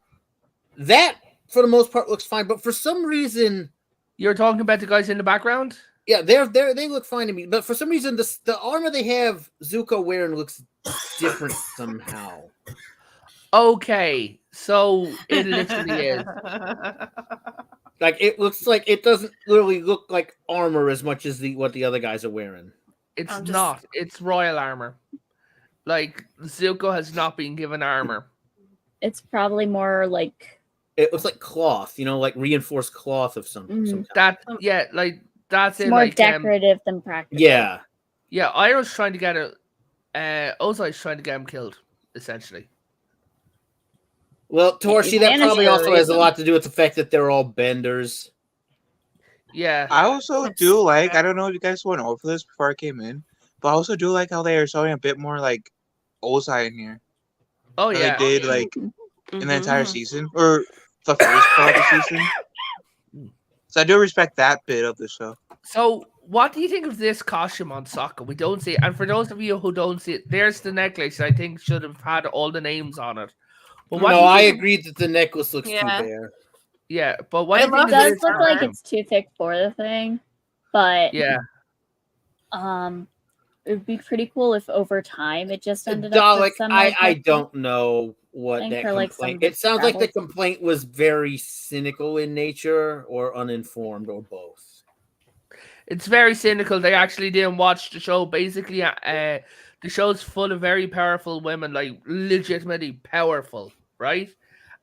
That, for the most part, looks fine. But for some reason, you're talking about the guys in the background. yeah, they look fine to me. But for some reason, the armor they have Zuko wearing looks different somehow. Okay, so it literally is. Like it looks like it doesn't really look like armor as much as what the other guys are wearing. It's I'm just- not. It's royal armor. Like, Zuko has not been given armor. It's probably more like It looks like cloth, like reinforced cloth of some kind. That like that's it's it. more Like decorative than practical. Yeah. yeah, Iroh's trying to get Ozai's trying to get him killed, essentially. Well, Torshi, that managed probably for a also has a reason. lot to do with the fact that they're all benders. Yeah. I also do like. I don't know if you guys went over this before I came in, but I also do like how they are showing a bit more like Ozai in here. Oh How yeah. they did like in the Mm-hmm. entire season or the first part of the season. So I do respect that bit of the show. So, what do you think of this costume on Sokka? We don't see it. And for those of you who don't see it, there's the necklace. I think should have had all the names on it. But what do No, you I think- agree that the necklace looks Yeah. too bare. Yeah, but what I do you love think It of does this look like arm? it's too thick for the thing, but Yeah. it would be pretty cool if over time it just ended up with Dalek, some I like, don't know what thing that for, like, complaint. some It sounds like the travel. complaint was very cynical in nature, or uninformed, or both. It's very cynical. They actually didn't watch the show. Basically, the show's full of very powerful women, like legitimately powerful, right?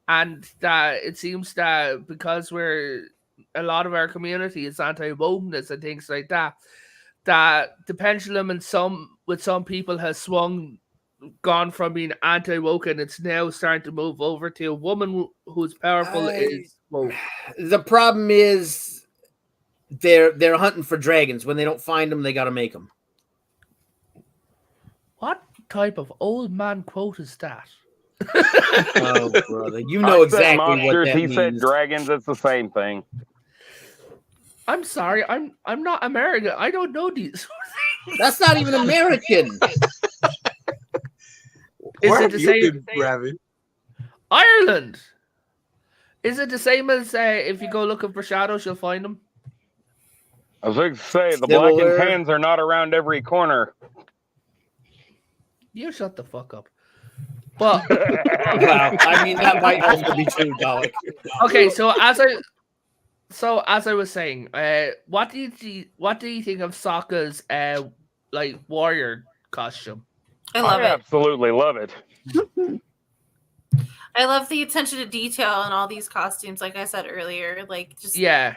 And that it seems that because a lot of our community is anti-wokeness and things like that, that the pendulum with some people has gone from being anti-woke, and it's now starting to move over to a woman who's powerful is woke. The problem is they're hunting for dragons. When they don't find them, they got to make them. What type of old man quote is that? Oh, brother, you I know said exactly what monsters. that He means. said dragons. It's the same thing. I'm sorry, I'm not American. I don't know these. That's not even American. Where Is it have the you same? been, Raven? Ireland. Is it the same as if you go looking for shadows, you'll find them? I was going to say the black and Similar. tans are not around every corner. You shut the fuck up. But Wow, I mean that might also be true, Dalek. okay, so as I was saying, what do you think of Sokka's like warrior costume? I love it. Absolutely love it. I love the attention to detail in all these costumes. Like I said earlier, like just Yeah,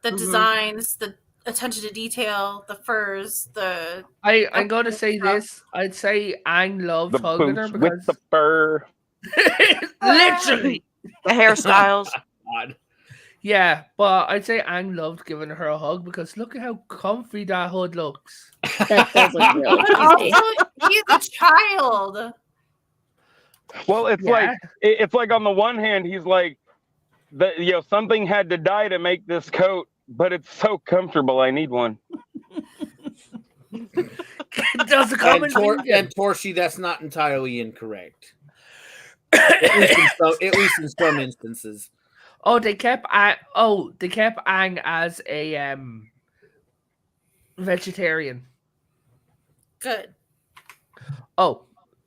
the designs, the attention to detail, the furs, the. I'm going to say this. I'd say Aang loved The hugging her boots with because the fur. literally, The hairstyles. God. yeah. But I'd say Aang loved giving her a hug because look at how comfy that hood looks. That does look really But also, easy. he's a child. Well, it's Yeah. like on the one hand, he's like, something had to die to make this coat, but it's so comfortable. I need one. Does it come And, in and Torshi, that's not entirely incorrect. At least in some instances. Oh, they kept Aang as a vegetarian. Good. Oh,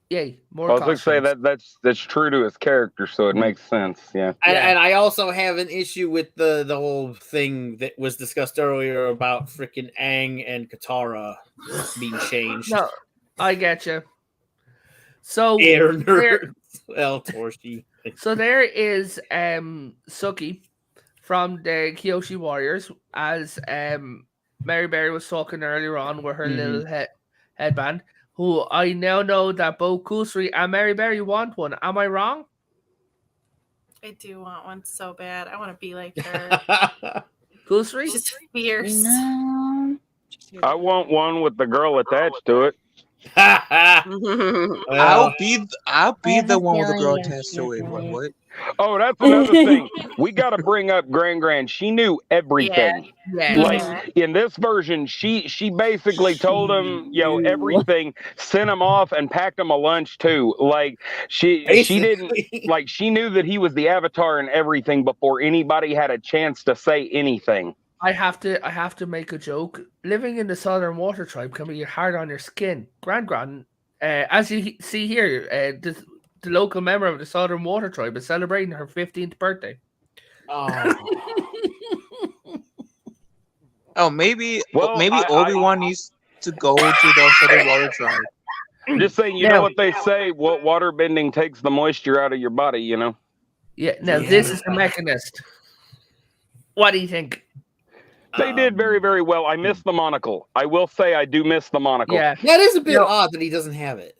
yay! More. I was going to say costumes. that's true to his character, so it makes sense. Yeah. And I also have an issue with the whole thing that was discussed earlier about freaking Aang and Katara being changed. No, I get you. So Air there, nerds. Well, Torshi. so there is Suki from the Kyoshi Warriors, as Mary Berry was talking earlier on with her little headband. Who I now know that both Kusri and Mary Berry want one. Am I wrong? I do want one so bad. I want to be like her. Kusri? She's fierce. No. I want one with the girl attached to it. Well, I'll be I have the a one with the girl feeling you're attached to it. right. What? Oh, that's another thing. We got to bring up Gran. She knew everything. Yeah. Like in this version, she basically told him, everything, sent him off, and packed him a lunch too. Like she didn't like she knew that he was the Avatar and everything before anybody had a chance to say anything. I have to make a joke. Living in the Southern Water Tribe can be hard on your skin. Gran, as you see here, the local member of the Southern Water Tribe is celebrating her 15th birthday. Oh, maybe Well, Obi-Wan needs to go to the Southern Water Tribe. Just saying, you know what they say, what water bending takes the moisture out of your body, you know? Yeah, now this is the Mechanist. What do you think? They did very, very well. I miss the monocle. I will say I do miss the monocle. Yeah. that is a bit odd that he doesn't have it.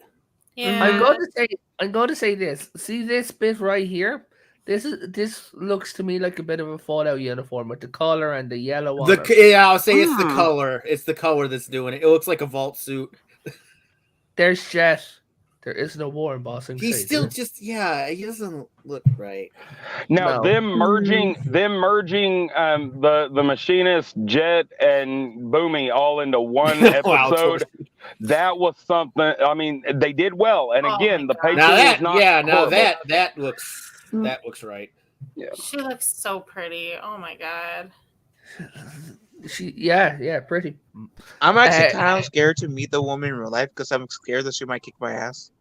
Yeah. I'm going to say this. See this bit right here? This looks to me like a bit of a Fallout uniform with the collar and the yellow on it. Yeah, I'll say it's the color. It's the color that's doing it. It looks like a vault suit. There's Jet. There is no war in Bossing He's State, still is just he doesn't look right. Now No. them merging the machinist, Jet, and Boomy all into one Wow, episode. That was something. I mean, they did well. And Oh again, my the God. pacing Now is not that horrible. that looks right. She looks so pretty. Oh my god. Yeah, pretty. I'm actually kind of scared to meet the woman in real life because I'm scared that she might kick my ass.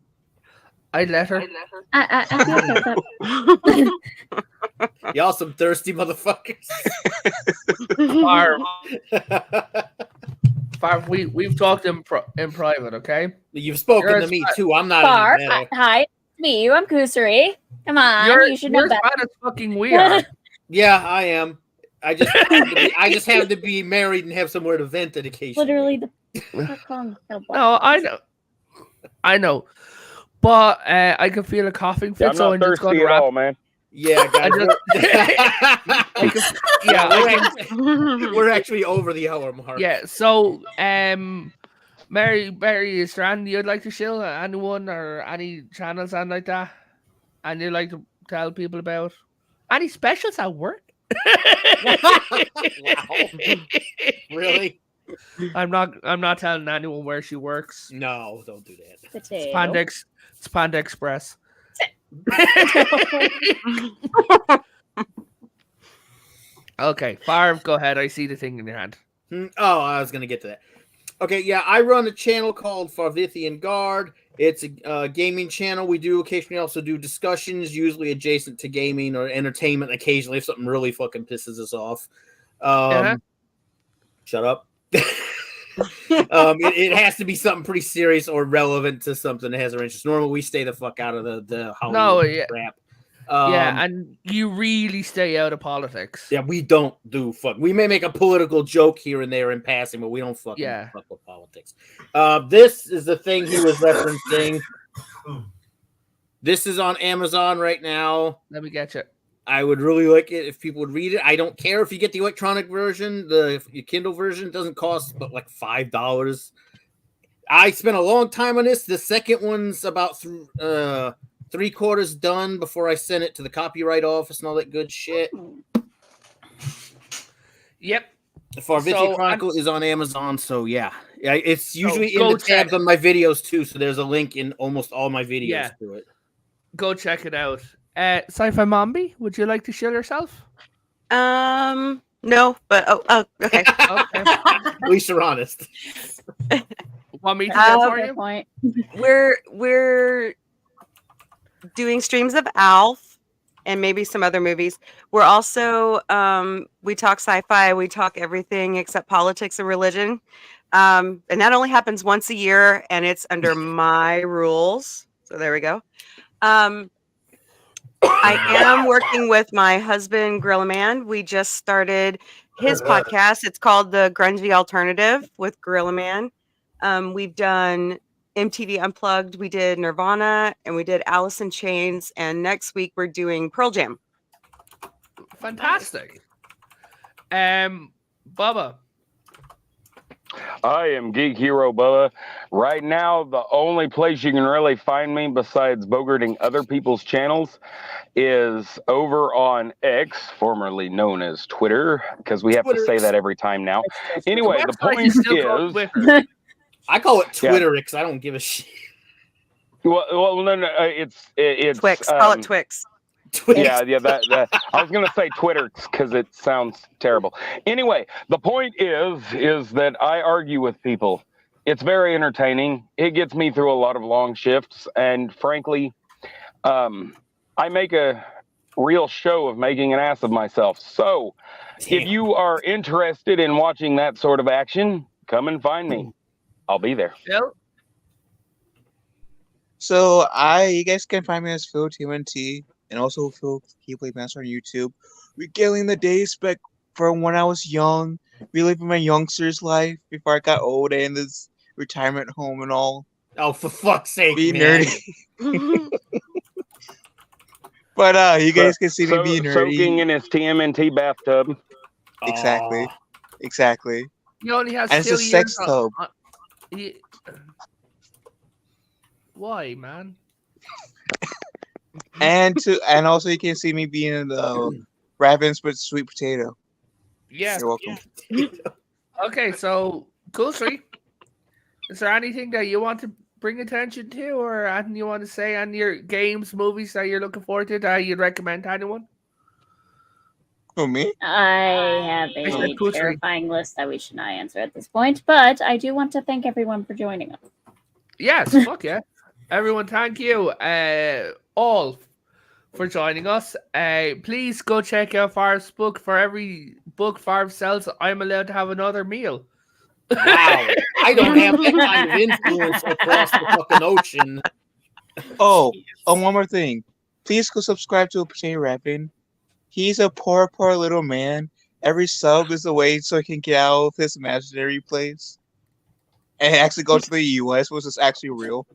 I'd let her. I feel like that's Y'all some thirsty motherfuckers. Farv, we've talked in private, okay? You've spoken You're to as me far- too. I'm not Far. in the middle. Hi, it's me. I'm Kusari. Come on, you should know you're as better. bad as fucking we are. Yeah, I am. I just have to be married and have somewhere to vent it occasionally. Literally the fuck wrong with that No, I know. But I can feel a coughing fit, I'm so not I'm just going thirsty to at wrap. all, man. Yeah, guys. Yeah, We're actually over the hour mark. yeah. So, Mary, is there anything you'd like to show anyone or any channels and like that? And you'd like to tell people about any specials at work? Wow. Really? I'm not telling anyone where she works. No, don't do that. Potato. It's Panda Express. Okay, Farv, go ahead. I see the thing in your hand. Oh, I was gonna get to that. Okay, yeah, I run a channel called Farvithian Guard. It's a gaming channel. We do occasionally also do discussions, usually adjacent to gaming or entertainment. Occasionally, if something really fucking pisses us off. Shut up. It has to be something pretty serious or relevant to something that has our interest. Normally, we stay the fuck out of the Hollywood crap. And you really stay out of politics. Yeah, we don't do fuck. We may make a political joke here and there in passing, but we don't fuck with politics. This is the thing he was referencing. This is on Amazon right now. Let me get you. I would really like it if people would read it. I don't care if you get the electronic version, the Kindle version. It doesn't cost but like $5. I spent a long time on this. The second one's about 3/4 done before I sent it to the copyright office and all that good shit. Yep. The Farvithia Chronicle is on Amazon, so yeah. It's usually in the tabs on my videos too, so there's a link in almost all my videos to it. Go check it out. Sci-Fi Mombi, would you like to share yourself? No, but okay. At least you're honest. Want me to get for you? Point. We're doing streams of Alf and maybe some other movies. We're also we talk sci-fi, we talk everything except politics and religion. And that only happens once a year, and it's under my rules. So there we go. I am working with my husband, Gorilla Man. We just started his podcast. It's called The Grungy Alternative with Gorilla Man. We've done MTV Unplugged, we did Nirvana, and we did Alice in Chains. And next week we're doing Pearl Jam. Fantastic. Bubba. I am Geek Hero Bubba. Right now, the only place you can really find me besides bogarting other people's channels is over on X, formerly known as Twitter, because we have to say that every time now. Anyway, the point is... I call it Twitterix. I don't give a shit. Well, no, it's Twix. Call it Twix. Twix. Yeah. That I was gonna say Twitter because it sounds terrible. Anyway, the point is that I argue with people. It's very entertaining. It gets me through a lot of long shifts, and frankly, I make a real show of making an ass of myself. So, if you are interested in watching that sort of action, come and find me. I'll be there. Yep. So you guys can find me as Phil TMNT and also Phil Keyblade Master on YouTube. Regaling the days back from when I was young, reliving my youngster's life before I got old and this retirement home and all. Oh, for fuck's sake, be man. Nerdy. But you guys can see me being nerdy. Soaking in his TMNT bathtub. Exactly. You only have and it's a sex tub. Why, man? and also you can see me being in the Ravens with sweet potato. Yeah. You're welcome. Okay, so cool, Sri. Is there anything that you want to bring attention to, or anything you want to say on your games, movies that you're looking forward to that you'd recommend to anyone? Who, me? I have a terrifying list that we should not answer at this point, but I do want to thank everyone for joining us. Yes, fuck yeah. Everyone, thank you all for joining us. Please go check out Farv's book. For every book Farv sells, I'm allowed to have another meal. Wow. I don't have that kind of influence across the fucking ocean. Oh, one more thing. Please go subscribe to Potato Rapping. He's a poor little man. Every sub is a way so he can get out of his imaginary place and actually go to the US, which is actually real.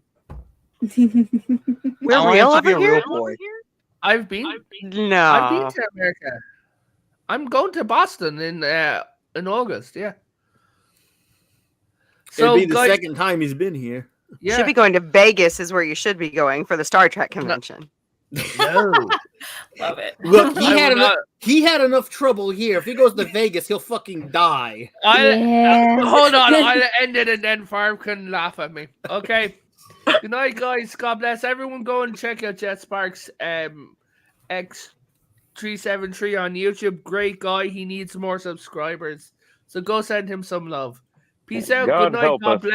We're real over here? I've been to America. I'm going to Boston in August, yeah. So it'll be the second time he's been here. Yeah. Should be going to Vegas is where you should be going for the Star Trek convention. No. Love it. Look, he had enough trouble here. If he goes to Vegas, he'll fucking die. Hold on, I'll end it and then Farm can laugh at me. Okay. Good night, guys. God bless everyone. Go and check out Jet Sparks X373 on YouTube. Great guy. He needs more subscribers. So go send him some love. Peace out. God Good night. help God us. bless.